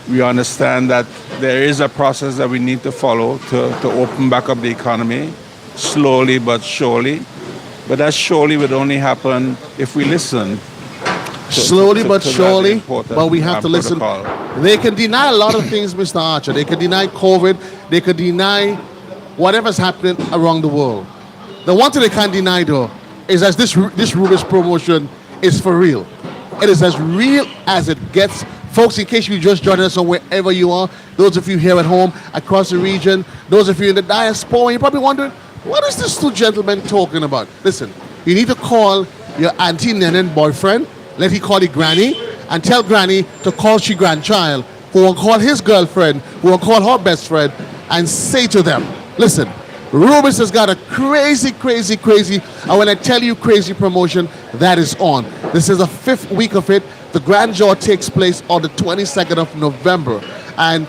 we understand that there is a process that we need to follow to open back up the economy, slowly but surely. But that surely would only happen if we listen. Slowly but surely, but we have to listen. They can deny a lot of things, Mr. Archer. They can deny COVID. They can deny whatever's happening around the world. The one thing they can't deny, though, is that this Rubis promotion is for real. It is as real as it gets. Folks, in case you just joined us or wherever you are, those of you here at home, across the region, those of you in the diaspora, you're probably wondering, what is this two gentlemen talking about? Listen, you need to call your auntie Nenen boyfriend, let he call your granny, and tell granny to call she grandchild, who will call his girlfriend, who will call her best friend, and say to them, listen, Rubis has got a crazy, and when I tell you crazy promotion, that is on. This is the 5th week of it. The grand draw takes place on the 22nd of November. And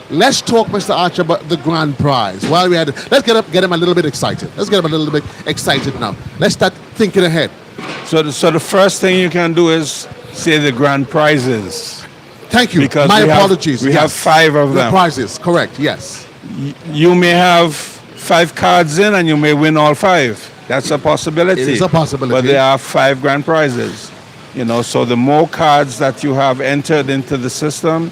let's talk, Mr. Archer, about the grand prize. While we had it, let's get him a little bit excited. Let's get him a little bit excited now. Let's start thinking ahead. So the first thing you can do is say the grand prizes. Thank you. Because my apologies. We have 5 of them. The prizes, correct, yes. You may have 5 cards in and you may win all 5. That's a possibility. It is a possibility. But there are 5 grand prizes. You know, so the more cards that you have entered into the system,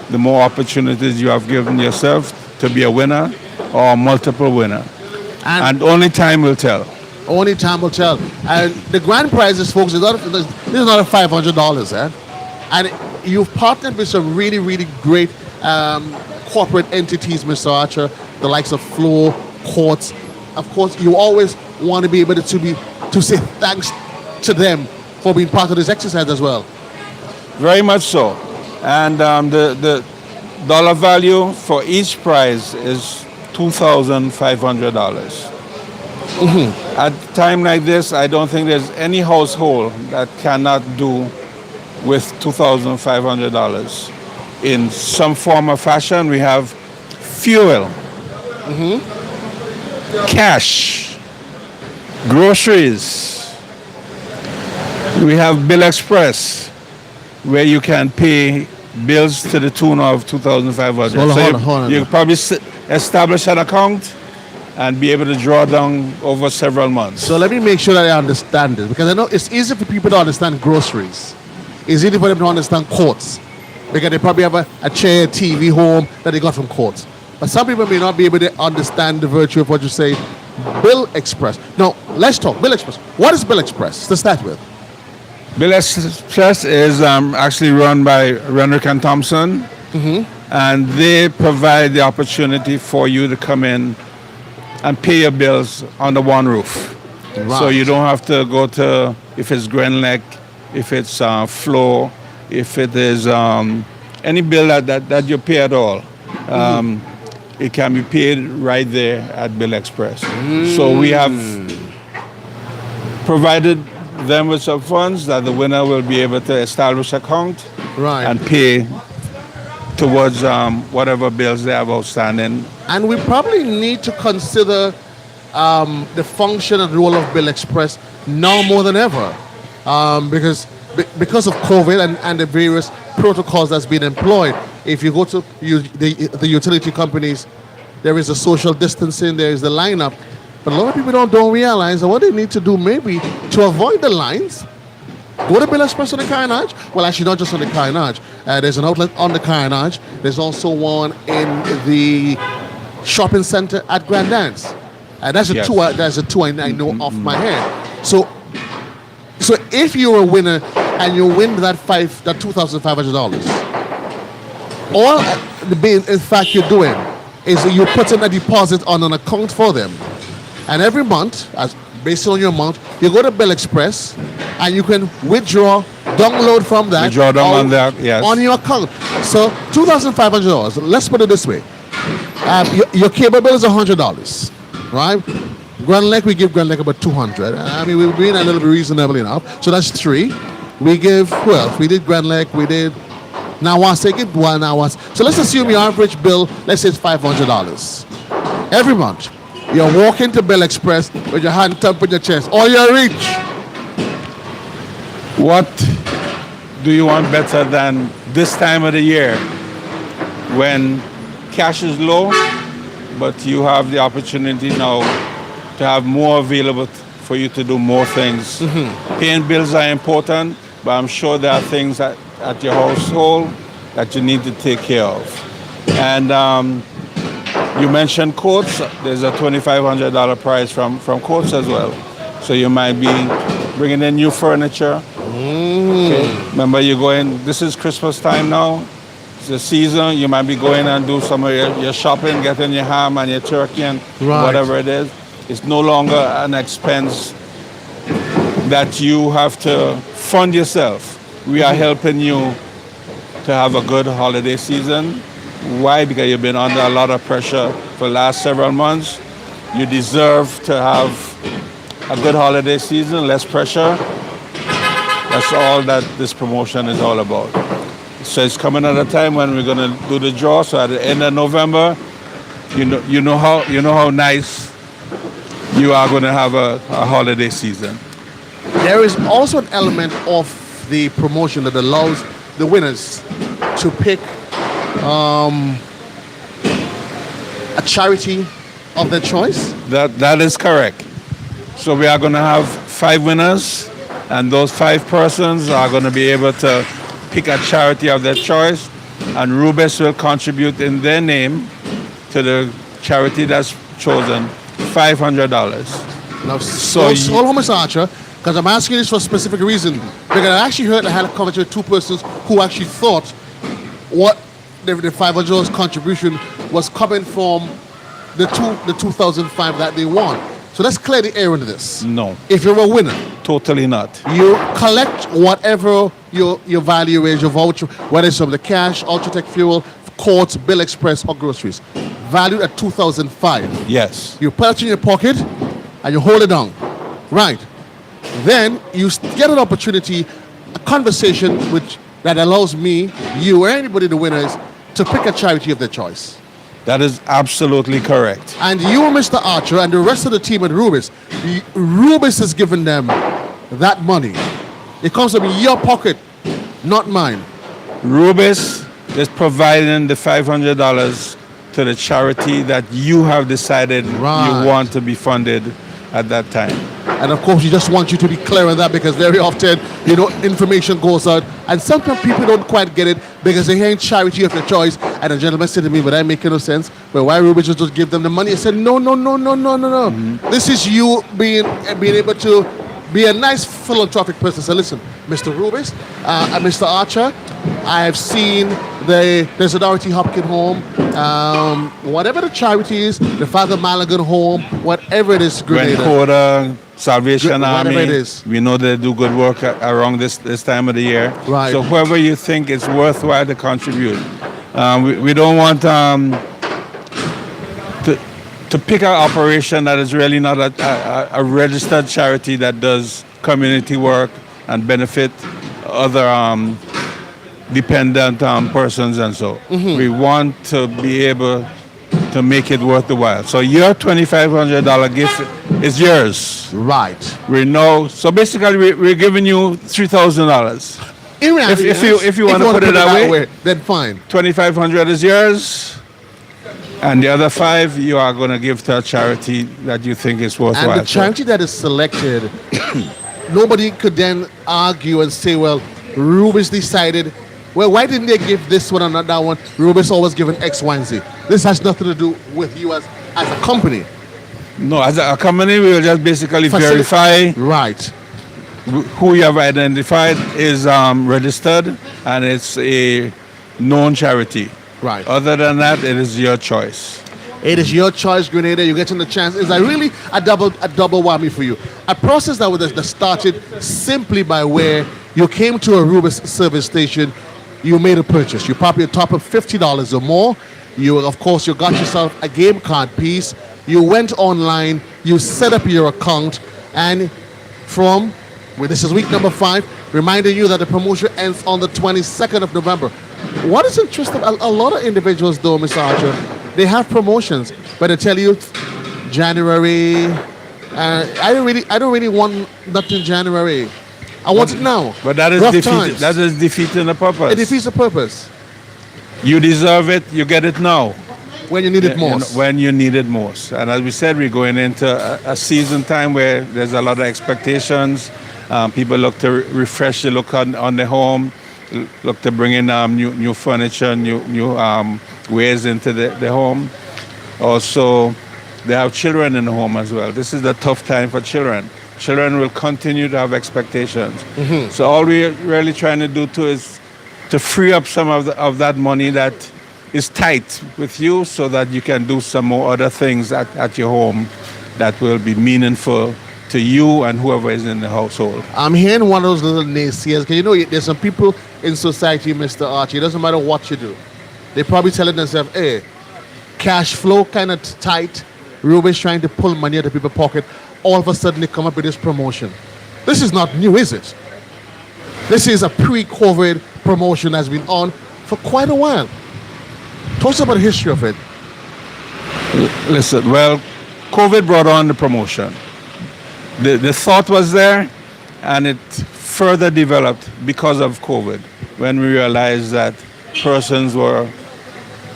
the more opportunities you have given yourself to be a winner or a multiple winner. And only time will tell. Only time will tell. And the grand prizes, folks, this is not a $500, eh? And you've partnered with some really, really great corporate entities, Mr. Archer, the likes of Floor, Courts. Of course, you always want to be able to say thanks to them for being part of this exercise as well. Very much so. And the dollar value for each prize is $2,500. At a time like this, I don't think there's any household that cannot do with $2,500 in some form or fashion. We have fuel, cash, groceries. We have Bill Express, where you can pay bills to the tune of $2,500. Hold on. You probably establish an account and be able to draw down over several months. So let me make sure that I understand this, because I know it's easy for people to understand groceries. It's easy for them to understand Courts, because they probably have a chair, TV, home that they got from Courts. But some people may not be able to understand the virtue of what you say, Bill Express. Now, let's talk Bill Express. What is Bill Express to start with? Bill Express is actually run by Renrick and Thompson, and they provide the opportunity for you to come in and pay your bills under one roof. Right. So you don't have to go to, if it's Grenville, if it's Floor, if it is any bill that you pay at all. It can be paid right there at Bill Express. So we have provided them with some funds that the winner will be able to establish an account and pay towards whatever bills they have outstanding. And we probably need to consider the function and role of Bill Express now more than ever, because of COVID and the various protocols that's been employed. If you go to the utility companies, there is a social distancing, there is the lineup, but a lot of people don't realize that what they need to do maybe to avoid the lines. Go to Bill Express on the Carnage. Well, actually, not just on the Carnage. There's an outlet on the Carnage. There's also one in the shopping center at Grand Dance. That's a two. That's a two I know off my head. So if you're a winner and you win that $2,500, all in fact you're doing is you put in a deposit on an account for them, and every month, as based on your amount, you go to Bill Express and you can withdraw, download from that, on your account. So $2,500. Let's put it this way: your cable bill is $100, right? Grand Lake, we give Grand Lake about $200. I mean, we're being a little bit reasonable enough. So that's three. We give, we did Grand Lake, we did Nawase, give one Nawase. So let's assume your average bill, let's say it's $500 every month. You're walking to Bill Express with your hand up in your chest, all your reach. What do you want better than this time of the year when cash is low, but you have the opportunity now to have more available for you to do more things? Paying bills are important, but I'm sure there are things at your household that you need to take care of. And you mentioned Courts. There's a $2,500 prize from Courts as well. So you might be bringing in new furniture. Okay. Remember, you're going, this is Christmas time now. It's the season. You might be going and do some of your shopping, getting your ham and your turkey and whatever it is. It's no longer an expense that you have to fund yourself. We are helping you to have a good holiday season. Why? Because you've been under a lot of pressure for the last several months. You deserve to have a good holiday season, less pressure. That's all that this promotion is all about. So it's coming at a time when we're going to do the draw. So at the end of November, you know how nice you are going to have a holiday season. There is also an element of the promotion that allows the winners to pick a charity of their choice. That is correct. So we are going to have 5 winners, and those 5 persons are going to be able to pick a charity of their choice, and Rubis will contribute in their name to the charity that's chosen $500. Now, so hold on, Mr. Archer, because I'm asking this for a specific reason. Because I actually heard I had a conversation with 2 persons who actually thought what the $500 contribution was coming from the 2005 that they won. So let's clear the air into this. No. If you're a winner, Totally not. you collect whatever your value is, your voucher, whether it's from the cash, Ultratech fuel, Courts, Bill Express, or groceries, valued at 2005. Yes. You put it in your pocket and you hold it down. Right. Then you get an opportunity, a conversation that allows me, you, or anybody, the winners, to pick a charity of their choice. That is absolutely correct. And you, Mr. Archer, and the rest of the team at Rubis, Rubis has given them that money. It comes from your pocket, not mine. Rubis is providing the $500 to the charity that you have decided Right. you want to be funded at that time. And of course, we just want you to be clear on that, because very often, information goes out, and sometimes people don't quite get it because they hear charity of your choice. And a gentleman said to me, "But that make no sense. But why Rubis just give them the money?" I said, "No. This is you being able to be a nice philanthropic person." So listen, Mr. Rubis, and Mr. Archer, I have seen there's a Dorothy Hopkins home, whatever the charity is, the Father Mulligan home, whatever it is, Grenada. Grenville, Salvation Army. Whatever it is. We know they do good work around this time of the year. Right. So whoever you think is worthwhile to contribute. We don't want to pick an operation that is really not a registered charity that does community work and benefit other dependent persons and so. We want to be able to make it worth the while. So your $2,500 gift is yours. Right. We know. So basically, we're giving you $3,000. In reality, If you want to put it that way, then fine. $2,500 is yours, and the other 5 you are going to give to a charity that you think is worthwhile. And the charity that is selected, nobody could then argue and say, well, Rubis decided, well, why didn't they give this one and not that one? Rubis always given X, Y, and Z. This has nothing to do with you as a company. No, as a company, we will just basically verify Right. who you have identified is registered, and it's a known charity. Right. Other than that, it is your choice. It is your choice, Grenada. You're getting the chance. It's really a double whammy for you. A process that started simply by where you came to a Rubis service station, you made a purchase. You probably top up $50 or more. You got yourself a game card piece. You went online. You set up your account, and this is week number 5, reminding you that the promotion ends on the 22nd of November. What is interesting, a lot of individuals, though, Mr. Archer, they have promotions, but they tell you January. I don't really want nothing in January. I want it now. But that is defeating the purpose. It defeats the purpose. You deserve it. You get it now. When you need it most. When you need it most. And as we said, we're going into a season time where there's a lot of expectations. People look to refresh the look on the home, look to bring in new furniture, new ways into the home. Also, they have children in the home as well. This is the tough time for children. Children will continue to have expectations. So all we're really trying to do too is to free up some of that money that is tight with you, so that you can do some more other things at your home that will be meaningful to you and whoever is in the household. I'm hearing one of those little naysayers, because there's some people in society, Mr. Archie, it doesn't matter what you do. They're probably telling themselves, hey, cash flow kind of tight, Rubis trying to pull money out of people's pocket, all of a sudden they come up with this promotion. This is not new, is it? This is a pre-COVID promotion that's been on for quite a while. Talk about the history of it. Listen, well, COVID brought on the promotion. The thought was there, and it further developed because of COVID, when we realized that persons were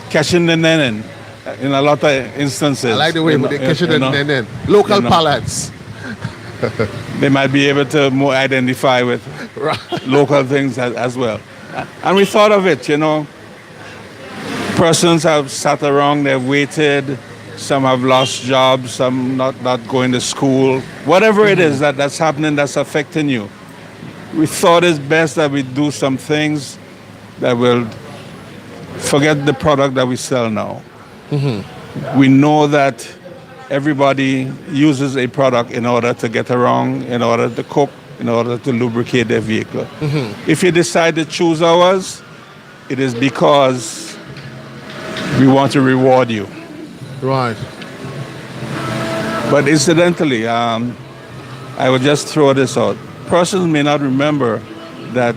catching the nenen in a lot of instances. I like the way they catch the nenen. Local palates. they might be able to more identify with local things as well. And we thought of it, you know. Persons have sat around, they've waited, some have lost jobs, some not going to school. Whatever it is that's happening, that's affecting you. We thought it's best that we do some things that will forget the product that we sell now. We know that everybody uses a product in order to get around, in order to cook, in order to lubricate their vehicle. If you decide to choose ours, it is because we want to reward you. Right. But incidentally, I would just throw this out. Persons may not remember that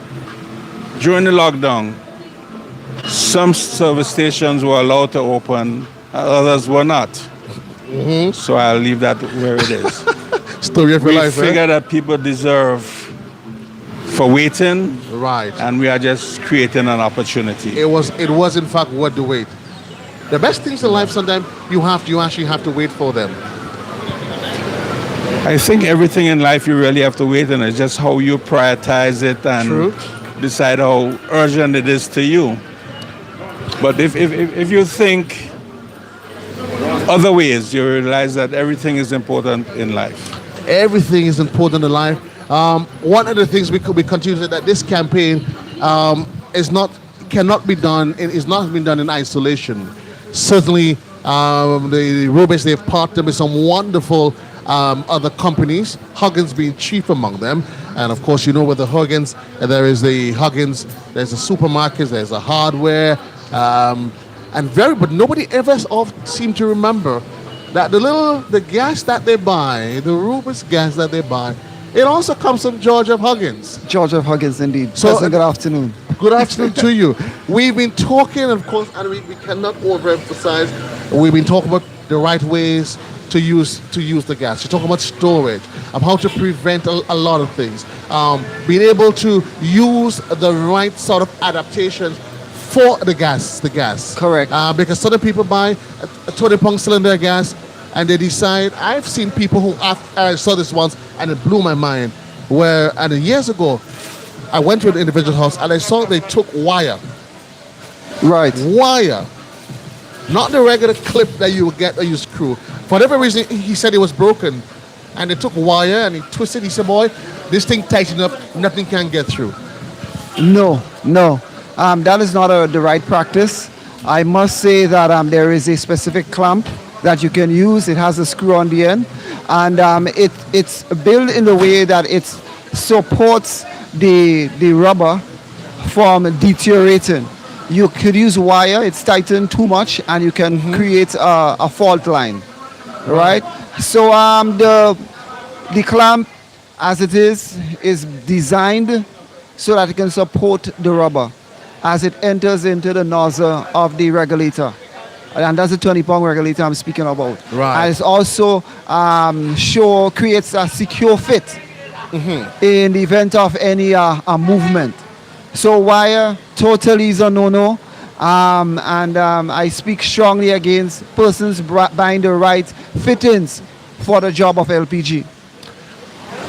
during the lockdown, some service stations were allowed to open, others were not. So I'll leave that where it is. Story of your We life, figure that people deserve for waiting, Right. and we are just creating an opportunity. It was in fact worth the wait. The best things in life sometimes you actually have to wait for them. I think everything in life you really have to wait on. It's just how you prioritize it and True. decide how urgent it is to you. But if you think other ways, you realize that everything is important in life. Everything is important in life. One of the things we continue to say that this campaign is not been done in isolation. Certainly, the Rubis, they've partnered with some wonderful other companies, Huggins being chief among them. And of course, you know, with the Huggins, there's the supermarkets, there's a hardware, but nobody ever seemed to remember that the gas that they buy, the Rubis gas that they buy, it also comes from George F. Huggins. George F. Huggins, indeed. So, Pleasant good afternoon. Good afternoon to you. We've been talking, of course, and we cannot overemphasize, we've been talking about the right ways to use the gas. You're talking about storage, of how to prevent a lot of things. Being able to use the right sort of adaptation for the gas. Correct. Because certain people buy a 20-pound cylinder of gas and they decide, I've seen people who, I saw this once and it blew my mind, and years ago, I went to an individual house and I saw they took wire. Right. Wire. Not the regular clip that you would get or you screw. For whatever reason, he said it was broken. And they took wire and he twisted. He said, boy, this thing tightened up, nothing can get through. No. That is not the right practice. I must say that there is a specific clamp that you can use. It has a screw on the end. And it's built in the way that it supports the rubber from deteriorating. You could use wire, it's tightened too much, and you can create a fault line, right? So the clamp, as it is designed so that it can support the rubber as it enters into the nozzle of the regulator. And that's the 20-pound regulator I'm speaking about. Right. And it's also creates a secure fit in the event of any movement. So wire totally is a no-no. I speak strongly against persons buying the right fittings for the job of LPG.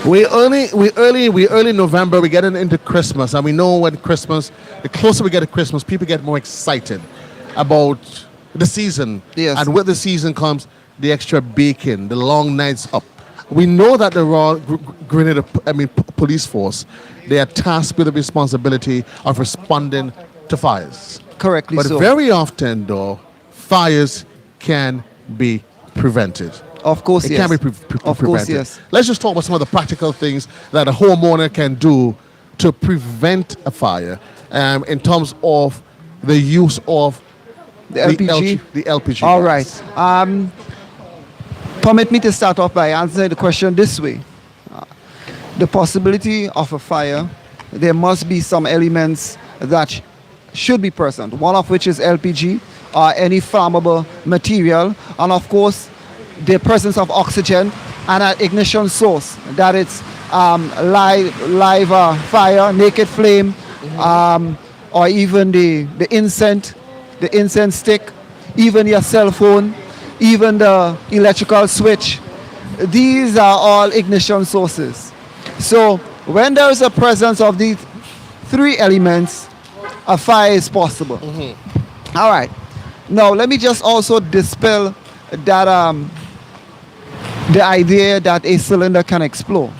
We early November, we're getting into Christmas, and we know when Christmas, the closer we get to Christmas, people get more excited about the season. Yes. And with the season comes the extra baking, the long nights up. We know that the Royal Grenada Police Force, they are tasked with the responsibility of responding to fires. Correctly But so. very often, though, fires can be prevented. Of course, It yes. can be Of prevented. course, yes. Let's just talk about some of the practical things that a homeowner can do to prevent a fire in terms of the use of The LPG? The LPG. All gas. right. Permit me to start off by answering the question this way. The possibility of a fire, there must be some elements that should be present, one of which is LPG or any flammable material, and of course the presence of oxygen and an ignition source, that it's live fire, naked flame, or even the incense stick, even your cell phone, even the electrical switch, these are all ignition sources. So when there is a presence of these three elements, a fire is possible. All right. Now let me just also dispel that the idea that a cylinder can explode.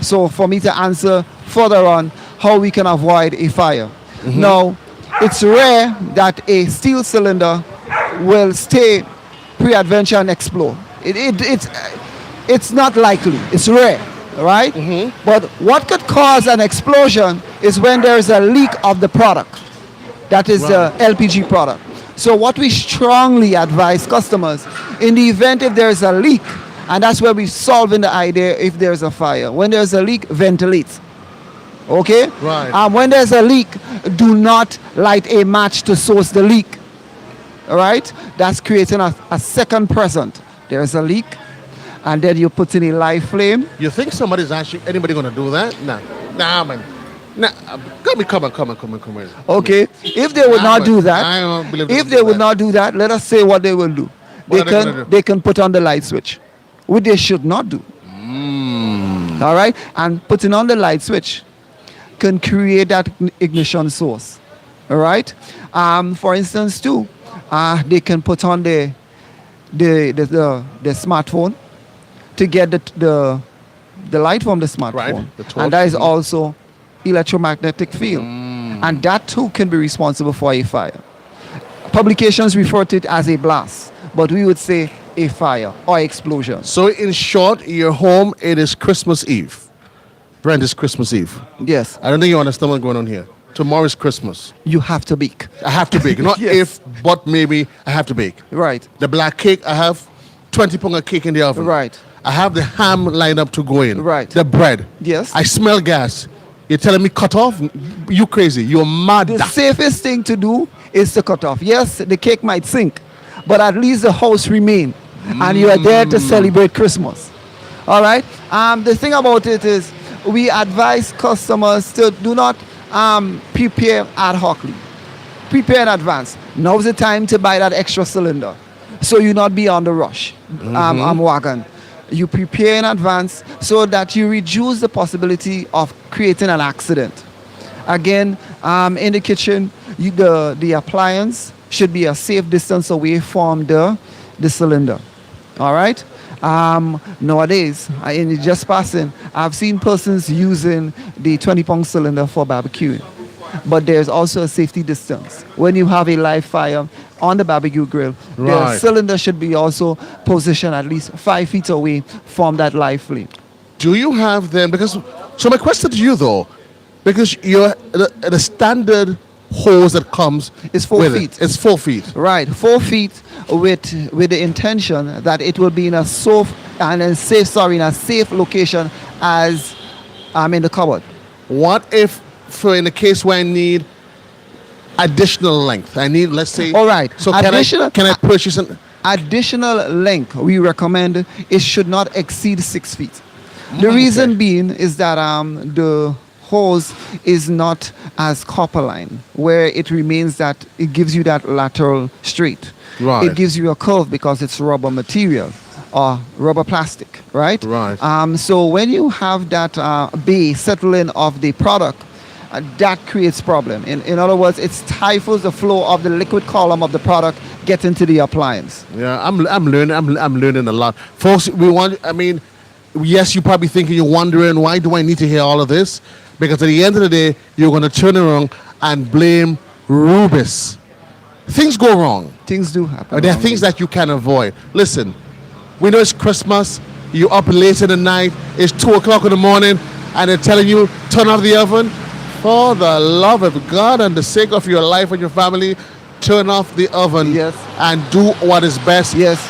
So for me to answer further on how we can avoid a fire. Now, it's rare that a steel cylinder will stay pre-adventure and explode. It's not likely. It's rare, right? But what could cause an explosion is when there is a leak of the product. That is the LPG product. So what we strongly advise customers, in the event if there is a leak, and that's where we're solving the idea if there's a fire. When there's a leak, ventilate. Okay? Right. When there's a leak, do not light a match to source the leak. All right? That's creating a second present. There's a leak, and then you put in a live flame. You think anybody going to do that? Nah, man. Nah, come on. Okay? If they would not do that, I don't believe if they would not do that, let us say what they will do. What are they gonna do? They can put on the light switch, which they should not do. All right? And putting on the light switch can create that ignition source. All right? For instance, too, they can put on the smartphone to get the light from the smartphone. Right, the torch. And that is also electromagnetic field. And that too can be responsible for a fire. Publications refer to it as a blast, but we would say a fire or explosion. So in short, your home, it is Christmas Eve. Brent, it's Christmas Eve. Yes. I don't think you understand what's going on here. Tomorrow is Christmas. You have to bake. I have to bake. Not Yes. if, but maybe I have to bake. Right. The black cake, I have 20 pound of cake in the oven. Right. I have the ham lined up to go in. Right. The bread. Yes. I smell gas. You're telling me cut off? You crazy. You're mad. The safest thing to do is to cut off. Yes, the cake might sink, but at least the house remain, and you are there to celebrate Christmas. All right. The thing about it is, we advise customers to do not prepare ad hocly. Prepare in advance. Now's the time to buy that extra cylinder, so you not be on the rush. Wagon. You prepare in advance so that you reduce the possibility of creating an accident. Again, in the kitchen, the appliance should be a safe distance away from the cylinder. All right? Nowadays, in just passing, I've seen persons using the 20-pound cylinder for barbecuing. But there's also a safety distance. When you have a live fire on the barbecue grill, the Right. cylinder should be also positioned at least 5 feet away from that live flame. Do you have them? So my question to you though, because the standard hose that comes It's 4 with feet. It's 4 feet. Right, 4 feet with the intention that it will be in a safe location as in the cupboard. What if, in the case where I need additional length? I need, let's say. All right. So can I purchase an? Additional length we recommend it should not exceed 6 feet. The reason being is that the hose is not as copper line, where it remains that it gives you that lateral straight. Right. It gives you a curve because it's rubber material or rubber plastic, right? Right. So when you have that base settling of the product, that creates problem. In other words, it stifles the flow of the liquid column of the product get into the appliance. Yeah, I'm learning a lot, folks. Yes, you're probably thinking, you're wondering, why do I need to hear all of this? Because at the end of the day, you're going to turn around and blame Rubis. Things go wrong. Things do happen. There are things that you can avoid. Listen, we know it's Christmas. You're up late in the night. It's 2 o'clock in the morning, and they're telling you, turn off the oven. For the love of God and the sake of your life and your family, turn off the oven. Yes. And do what is best. Yes.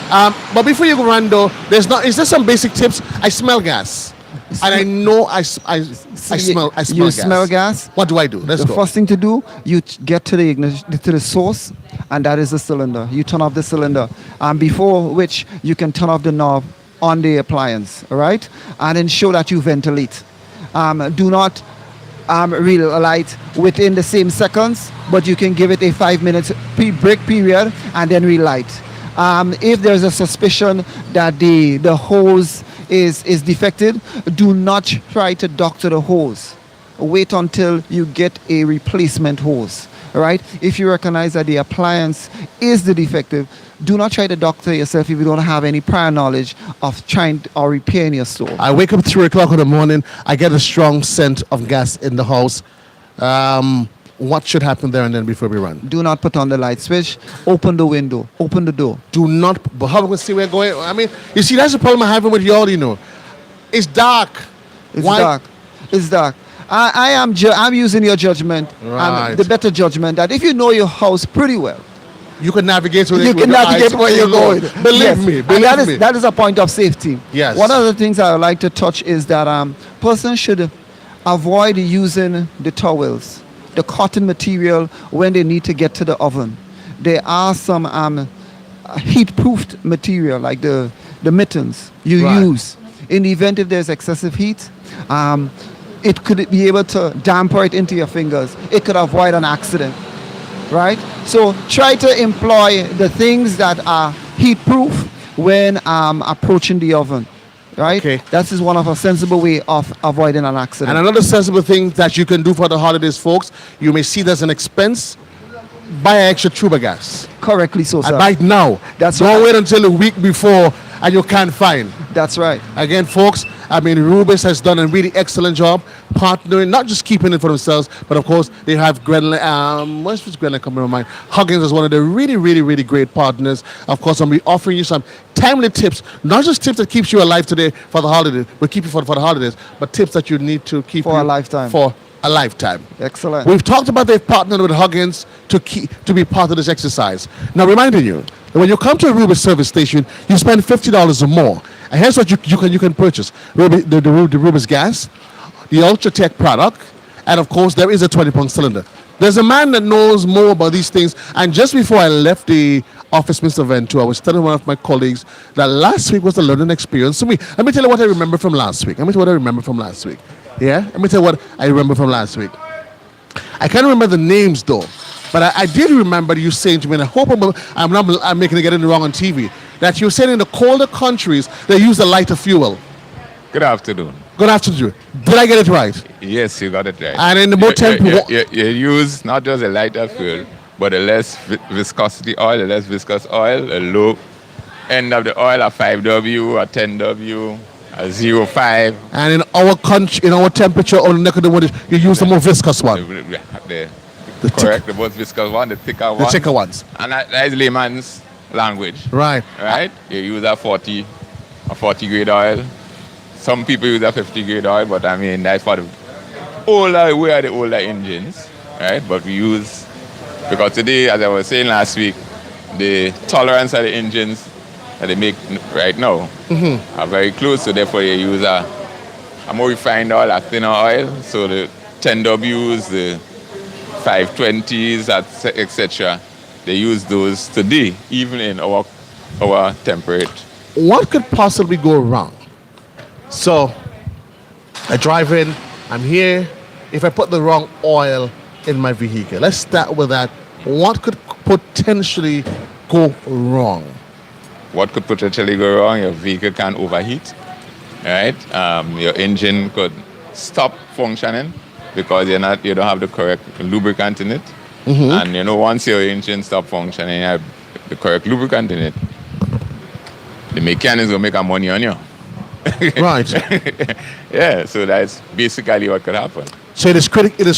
But before you go, Rando, is there some basic tips? I smell gas. And I know I smell gas. You smell gas? What do I do? Let's the go. first thing to do, you get to the ignition, to the source, and that is the cylinder. You turn off the cylinder, before which you can turn off the knob on the appliance, all right? And ensure that you ventilate. Do not relight within the same seconds, but you can give it a 5 minutes break period and then relight. If there's a suspicion that the hose is defected, do not try to doctor the hose. Wait until you get a replacement hose. Right? If you recognize that the appliance is the defective, do not try to doctor yourself if you don't have any prior knowledge of trying or repairing your stove. I wake up 3 o'clock in the morning. I get a strong scent of gas in the house. What should happen there and then before we run? Do not put on the light switch. Open the window. Open the door. Do not. But how are we going to see where we're going? I mean, you see, that's the problem I'm having with y'all, you know. It's dark. It's dark. It's dark. I'm using your judgment, Right. the better judgment, that if you know your house pretty well, You can navigate with you it. can navigate where you're going. Believe Yes. me. And Believe me. that is a point of safety. Yes. One of the things I would like to touch is that persons should avoid using the towels, the cotton material when they need to get to the oven. There are some heat-proofed material like the mittens you Right. use. In the event if there's excessive heat, it could be able to damper it into your fingers. It could avoid an accident, right? So try to employ the things that are heat-proof when approaching the oven, right? Okay. That is one of a sensible way of avoiding an accident. And another sensible thing that you can do for the holidays, folks, you may see there's an expense. Buy an extra tube of gas. Correctly so, sir. And buy it now. That's Don't right. wait until a week before and you can't find. That's right. Again, folks, I mean, Rubis has done a really excellent job partnering, not just keeping it for themselves, but of course, they have Grenville, what's Grenville coming to mind? Huggins is one of the really, really, really great partners. Of course, I'm be offering you some timely tips, not just tips that keeps you alive today for the holidays, but keep you for the holidays, but tips that you need to keep For you a lifetime. For a lifetime. Excellent. We've talked about they've partnered with Huggins to be part of this exercise. Now, reminding you that when you come to a Rubis service station, you spend $50 or more. And here's what you can purchase: the Rubis gas, the Ultratech product, and of course there is a 20-pound cylinder. There's a man that knows more about these things. And just before I left the office, Mr. Ventura, I was telling one of my colleagues that last week was a learning experience for me. Let me tell you what I remember from last week. Yeah? Let me tell you what I remember from last week. I can't remember the names though, but I did remember you saying to me, and I hope I'm making it get it wrong on TV, that you said in the colder countries they use the lighter fuel. Good afternoon. Good afternoon. Did I get it right? Yes, you got it right. And in the more you use not just a lighter fuel, but a less viscosity oil, a less viscous oil, a low end of the oil, a 5W, a 10W, a 0.5. And in our country, in our temperature, or neck of the wood, you use the more viscous one. The most viscous one, the thicker one. The thicker ones. And that is layman's language. Right. Right? You use a 40 grade oil. Some people use a 50 grade oil, but I mean, that's for the older engines, right? But we use, because today, as I was saying last week, the tolerance of the engines that they make right now are very close, so therefore you use a more refined oil, a thinner oil. So the 10Ws, the 520s, etc., they use those today, even in our temperate. What could possibly go wrong? So, I drive in, I'm here. If I put the wrong oil in my vehicle, let's start with that. What could potentially go wrong? What could potentially go wrong? Your vehicle can overheat, right? Your engine could stop functioning because you don't have the correct lubricant in it. And once your engine stops functioning, you have the correct lubricant in it, the mechanics will make a money on you. Right. Yeah, so that's basically what could happen. So it is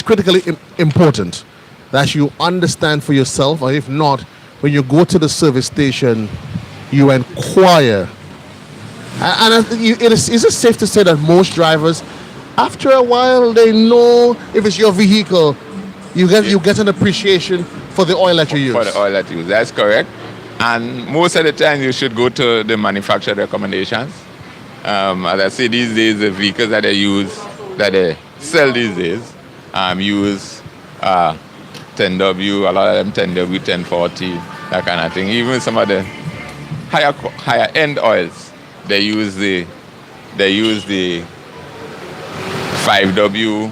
critically important that you understand for yourself, or if not, when you go to the service station, you inquire. And is it safe to say that most drivers, after a while, they know if it's your vehicle, you get an appreciation for the oil that you use. For the oil that you use, that's correct. And most of the time, you should go to the manufacturer recommendations. As I say, these days, the vehicles that they sell these days, use 10W, a lot of them 10W, 1040, that kind of thing. Even some of the higher end oils, they use the 5W,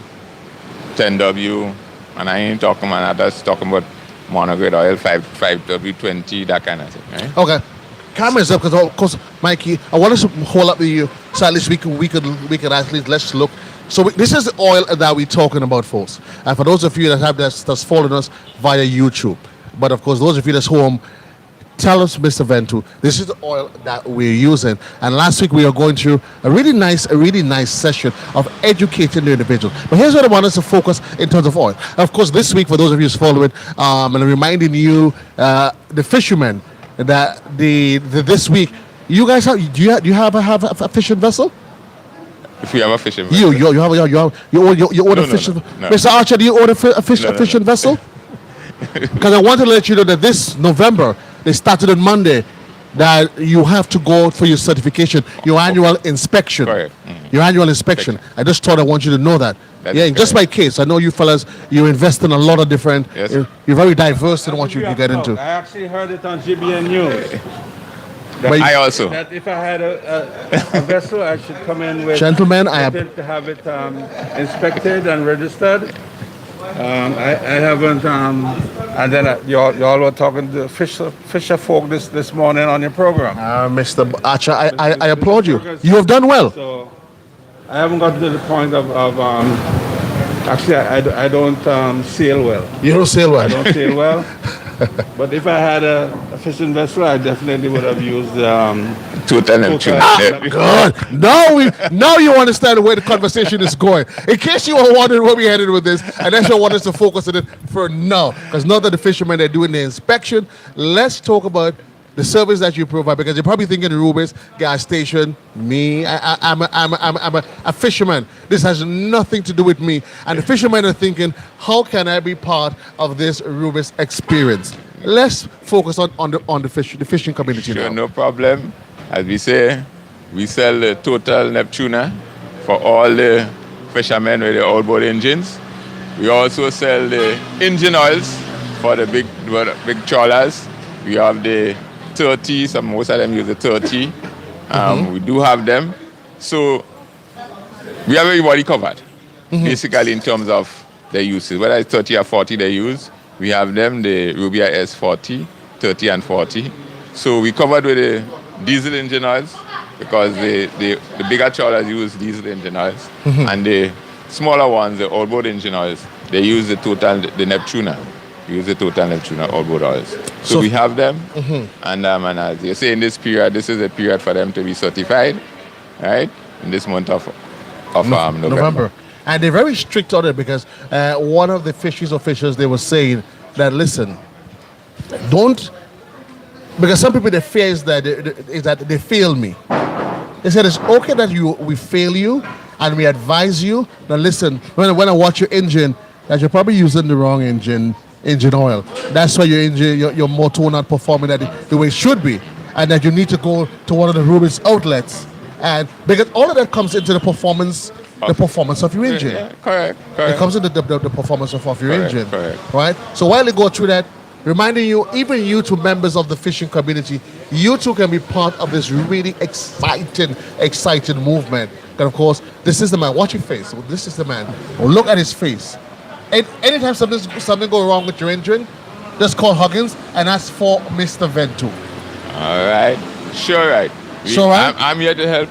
10W, and I ain't talking about that. That's talking about monograde oil, 5W20, that kind of thing. Right? Okay. Cameras up, because of course, Mikey, I want us to hold up to you So at least we could at least let's look. So this is the oil that we're talking about, folks. And for those of you that have that's following us via YouTube, but of course those of you that's home, tell us, Mr. Ventu, this is the oil that we're using. And last week we were going through a really nice session of educating the individual. But here's what I want us to focus in terms of oil. Of course, this week, for those of you who's following, and reminding you, the fishermen, that this week, you guys have, do you have a fishing vessel? If we have a fishing vessel. You own a fishing vessel. No. Mr. Archer, do you own a fishing vessel? Because I want to let you know that this November, they started on Monday, that you have to go for your certification, your annual inspection. Correct. Your annual inspection. I just thought I want you to know that. That's Yeah, just my case. I know you fellas, you invest in a lot of different, Yes. you're very diverse in what you get into. I actually heard it on GBN News. But I also. That if I had a vessel, I should come in with. Gentlemen, I to have it inspected and registered. I haven't. And then y'all were talking to fisher folk this morning on your program. Mr. Archer, I applaud you. You have done well. So I haven't gotten to the point of actually I don't sail well. You don't sail well. I don't sail well. But if I had a fishing vessel, I definitely would have used Total Neptune. God, now you understand where the conversation is going. In case you were wondering where we headed with this, and that's what I want us to focus on it for now. Because now that the fishermen are doing the inspection, let's talk about the service that you provide. Because you're probably thinking Rubis, gas station, me. I'm a fisherman. This has nothing to do with me. And the fishermen are thinking, how can I be part of this Rubis experience? Let's focus on the fishing community Sure, now. no problem. As we say, we sell the Total Neptuna for all the fishermen with the outboard engines. We also sell the engine oils for the big trawlers. We have the 30, most of them use the 30. We do have them. So we have everybody covered, basically in terms of their uses. Whether it's 30 or 40 they use, we have them, the Rubia S40, 30 and 40. So we covered with the diesel engine oils because the bigger trawlers use diesel engine oils. And the smaller ones, the outboard engine oils, they use the Neptuna. Use the Total Neptuna outboard oils. So we have them, and as you say, in this period, this is a period for them to be certified, right? In this month of November. And they're very strict on it because one of the fisheries officials, they were saying that, listen, don't, because some people, their fear is that they fail me. They said it's okay that we fail you and we advise you. Now listen, when I watch your engine, that you're probably using the wrong engine oil. That's why your engine, your motor not performing the way it should be, and that you need to go to one of the Rubis outlets, and because all of that comes into the performance of your engine. Yeah, correct. It comes into the performance of your engine, correct. right? So while they go through that, reminding you, even you two members of the fishing community, you too can be part of this really exciting movement. And of course, this is the man. Watch your face. This is the man. Look at his face. Anytime something go wrong with your engine, just call Huggins and ask for Mr. Ventu. All right. Sure, right. I'm here to help.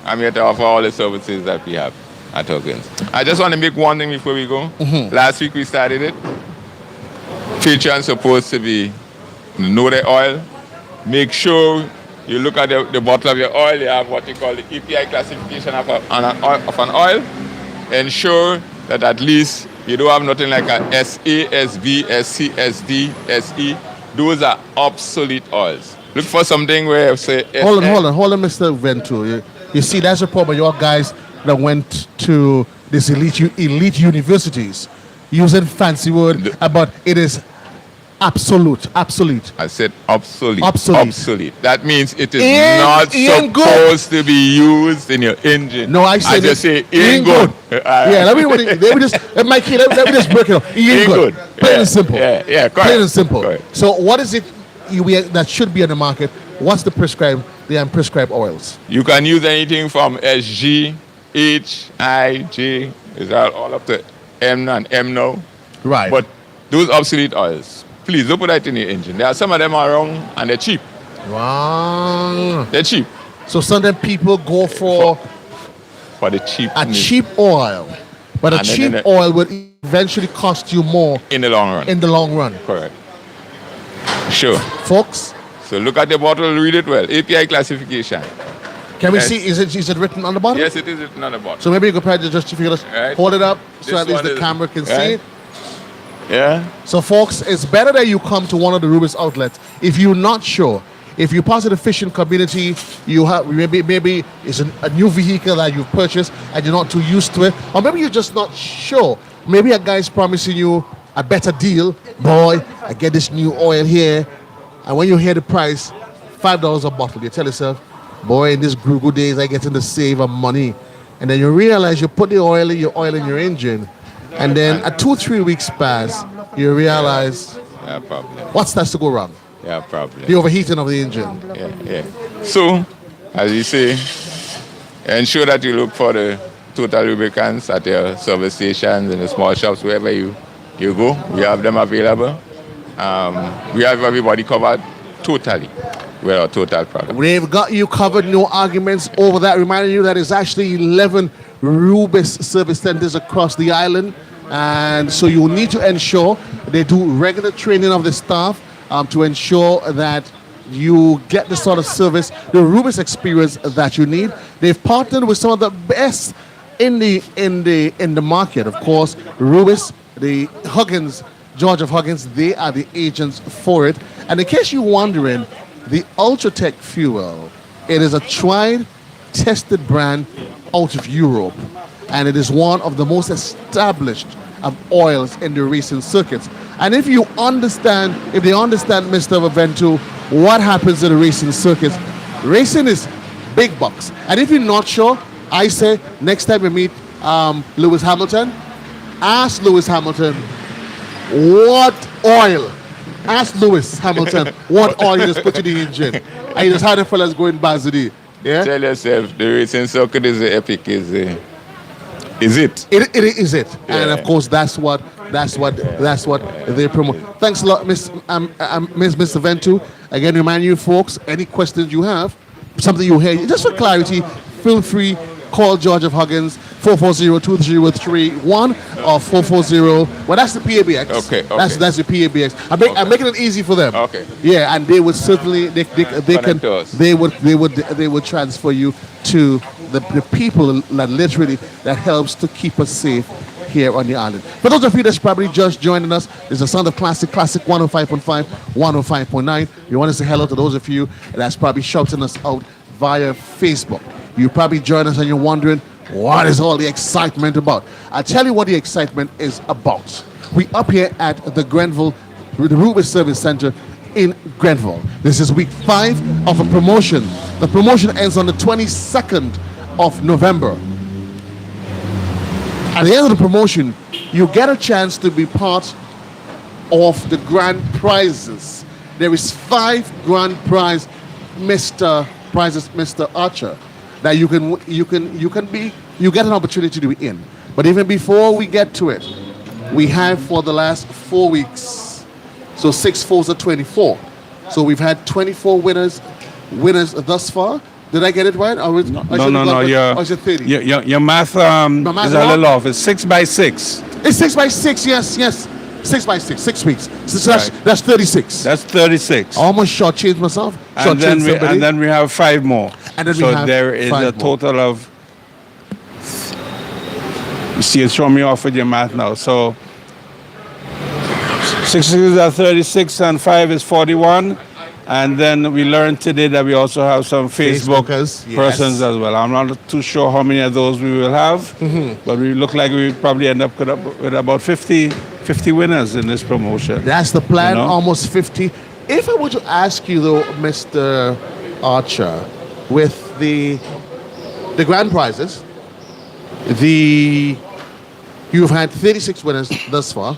I'm here to offer all the services that we have at Huggins. I just want to make one thing before we go. Last week we started it. Filtration supposed to be know the oil. Make sure you look at the bottle of your oil. You have what you call the EPI classification of an oil. Ensure that at least you don't have nothing like a SA, SV, SC, SD, SE. Those are obsolete oils. Look for something where say... Hold on, Mr. Ventu. You see, that's the problem. Your guys that went to these elite universities using fancy word, but it is obsolete. I said obsolete. Obsolete. That means it is not supposed to be used in your engine. No, I said I just say ain't good. good. Yeah, let me just break it up. Ain't good. Plain and simple. Yeah, correct. Plain and simple. Correct. So what is it that should be on the market? What's the prescribed oils? You can use anything from SG, H, I, J. Is that all up to M and M now? Right. But those obsolete oils, please don't put that in your engine. There are some of them are wrong and they're cheap. Wow. They're cheap. So sometimes people go for the cheap. a cheap oil, but a And then cheap oil will eventually cost you more in the long run. in the long run. Correct. Sure. Folks, So look at the bottle, read it well. API classification. can we Yes. see, is it written on the bottom? Yes, it is written on the bottle. So maybe you could probably just figure this, Right. hold it up so This at least one the is- camera can see right. it. Yeah. So folks, it's better that you come to one of the Rubis outlets. If you're not sure, if you're part of the fishing community, you have maybe it's a new vehicle that you've purchased and you're not too used to it, or maybe you're just not sure. Maybe a guy's promising you a better deal. Boy, I get this new oil here, and when you hear the price, $5 a bottle, you tell yourself, boy, in these Google days, I get to save a money. And then you realize you put the oil in your engine, and then 2-3 weeks pass, you realize Yeah, problem. what starts to go wrong? Yeah, problem. The overheating of the engine. Yeah. So, as you say, ensure that you look for the total lubricants at your service stations and the small shops, wherever you go. We have them available. We have everybody covered totally with our total product. They've got you covered, no arguments over that. Reminding you that it's actually 11 Rubis service centers across the island. And so you need to ensure they do regular training of the staff to ensure that you get the sort of service, the Rubis experience that you need. They've partnered with some of the best in the market. Of course, Rubis, the Huggins, George of Huggins, they are the agents for it. And in case you're wondering, the Ultratech fuel, it is a tried, tested brand out of Europe. And it is one of the most established of oils in the racing circuits. And if they understand, Mr. Vaventu, what happens in the racing circuits, racing is big bucks. And if you're not sure, I say next time we meet Lewis Hamilton, ask Lewis Hamilton what oil. Ask Lewis Hamilton what oil he just put in the engine. And he just had the fellas going Bazidi. Yeah? Tell yourself the racing circuit is the epic, is it? It is it, Yeah. and of course that's what they promote. Thanks a lot, Mr. Ventu. Again, remind you folks, any questions you have, something you hear, just for clarity, feel free. Call George of Huggins 440-2031 or 440. Well, that's the PABX. Okay. That's the PABX. I'm making it easy for them. Okay. Yeah, and they would certainly they would transfer you to the people that literally that helps to keep us safe here on the island. For those of you that's probably just joining us, it's the sound of Classic 105.5, 105.9. We want to say hello to those of you that's probably shouting us out via Facebook. You probably join us and you're wondering, what is all the excitement about? I'll tell you what the excitement is about. We up here at the Grenville, the Rubis Service Center in Grenville. This is week 5 of a promotion. The promotion ends on the 22nd of November. At the end of the promotion, you get a chance to be part of the grand prizes. There is 5 grand prizes, Mr. Archer, that you get an opportunity to be in. But even before we get to it, we have for the last 4 weeks, so 6 4s are 24. So we've had 24 winners thus far. Did I get it right? Or is, No. or is it 30? Your math math is a wrong? little off. It's 6 by 6. It's 6 by 6, yes. 6 by 6, 6 weeks. So Right. that's 36. That's 36. I almost shortchanged myself. And then we have 5 more. And then we so have there is 5 a more. total of. You see, it's throwing me off with your math now. So 6 are 36 and 5 is 41. And then we learned today that we also have some Facebook Facebookers, yes. persons as well. I'm not too sure how many of those we will have, but we look like we probably end up with about 50 winners in this promotion. That's the plan, You know? almost 50. If I were to ask you though, Mr. Archer, with the grand prizes, you've had 36 winners thus far,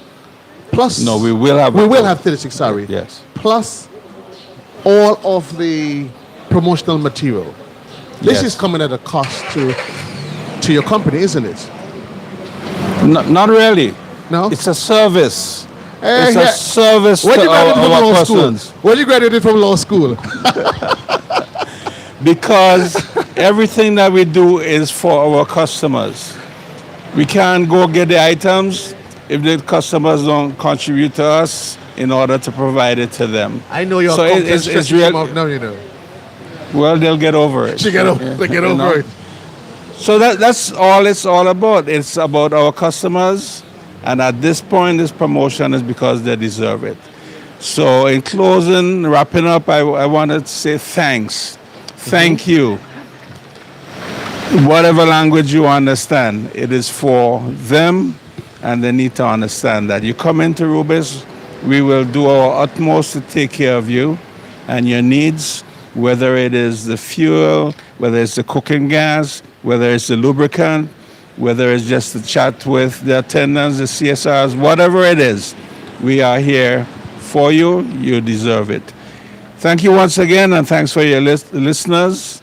plus No, we will have. we will have 36. Sorry, Yes. plus all of the promotional material. This Yes. is coming at a cost to your company, isn't it? Not really. No. It's a service. Hey, It's hey. a service When to you graduated from our law school? persons. When you graduated from law school? because everything that we do is for our customers. We can't go get the items if the customers don't contribute to us in order to provide it to them. I know your So it's real. No, you know. Well, they'll get over it. They get over it. So that's all it's all about. It's about our customers, and at this point, this promotion is because they deserve it. So in closing, wrapping up, I wanted to say thanks. Thank you. Whatever language you understand, it is for them, and they need to understand that. You come into Rubis, we will do our utmost to take care of you and your needs, whether it is the fuel, whether it's the cooking gas, whether it's the lubricant, whether it's just to chat with the attendants, the CSRs, whatever it is, we are here for you. You deserve it. Thank you once again, and thanks for your listeners.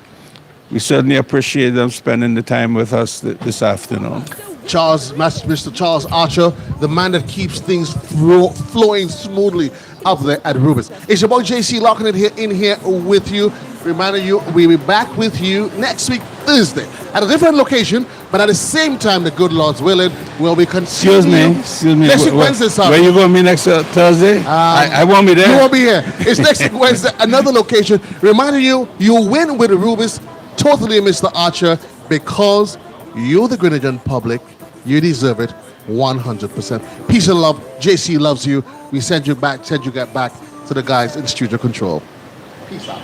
We certainly appreciate them spending the time with us this afternoon. Mr. Charles Archer, the man that keeps things flowing smoothly up there at Rubis. It's your boy JC locking it here with you. Reminding you, we'll be back with you next week, Thursday, at a different location, but at the same time, the good Lord's willing, we'll be continuing. Excuse me. Next week, Wednesday, sorry. Where you going to be next Thursday? I won't be there. You won't be here. It's next week, Wednesday, another location. Reminding you, you win with the Rubis, totally, Mr. Archer, because you're the Grenadian public. You deserve it 100%. Peace and love. JC loves you. We send you back to the guys in studio control. Peace out.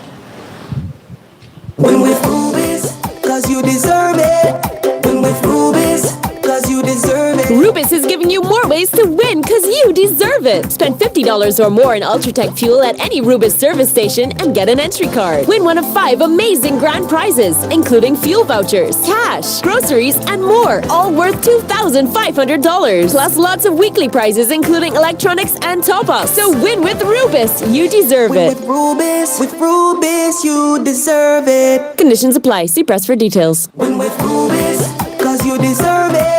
Win with Rubis, cause you deserve it. Win with Rubis, cause you deserve it. Rubis is giving you more ways to win because you deserve it. Spend $50 or more in Ultratech fuel at any Rubis service station and get an entry card. Win one of 5 amazing grand prizes, including fuel vouchers, cash, groceries, and more, all worth $2,500. Plus lots of weekly prizes, including electronics and top-ups. So win with Rubis. You deserve Win it. with Rubis, you deserve it. Conditions apply. See press for details. Win with Rubis, cause you deserve it.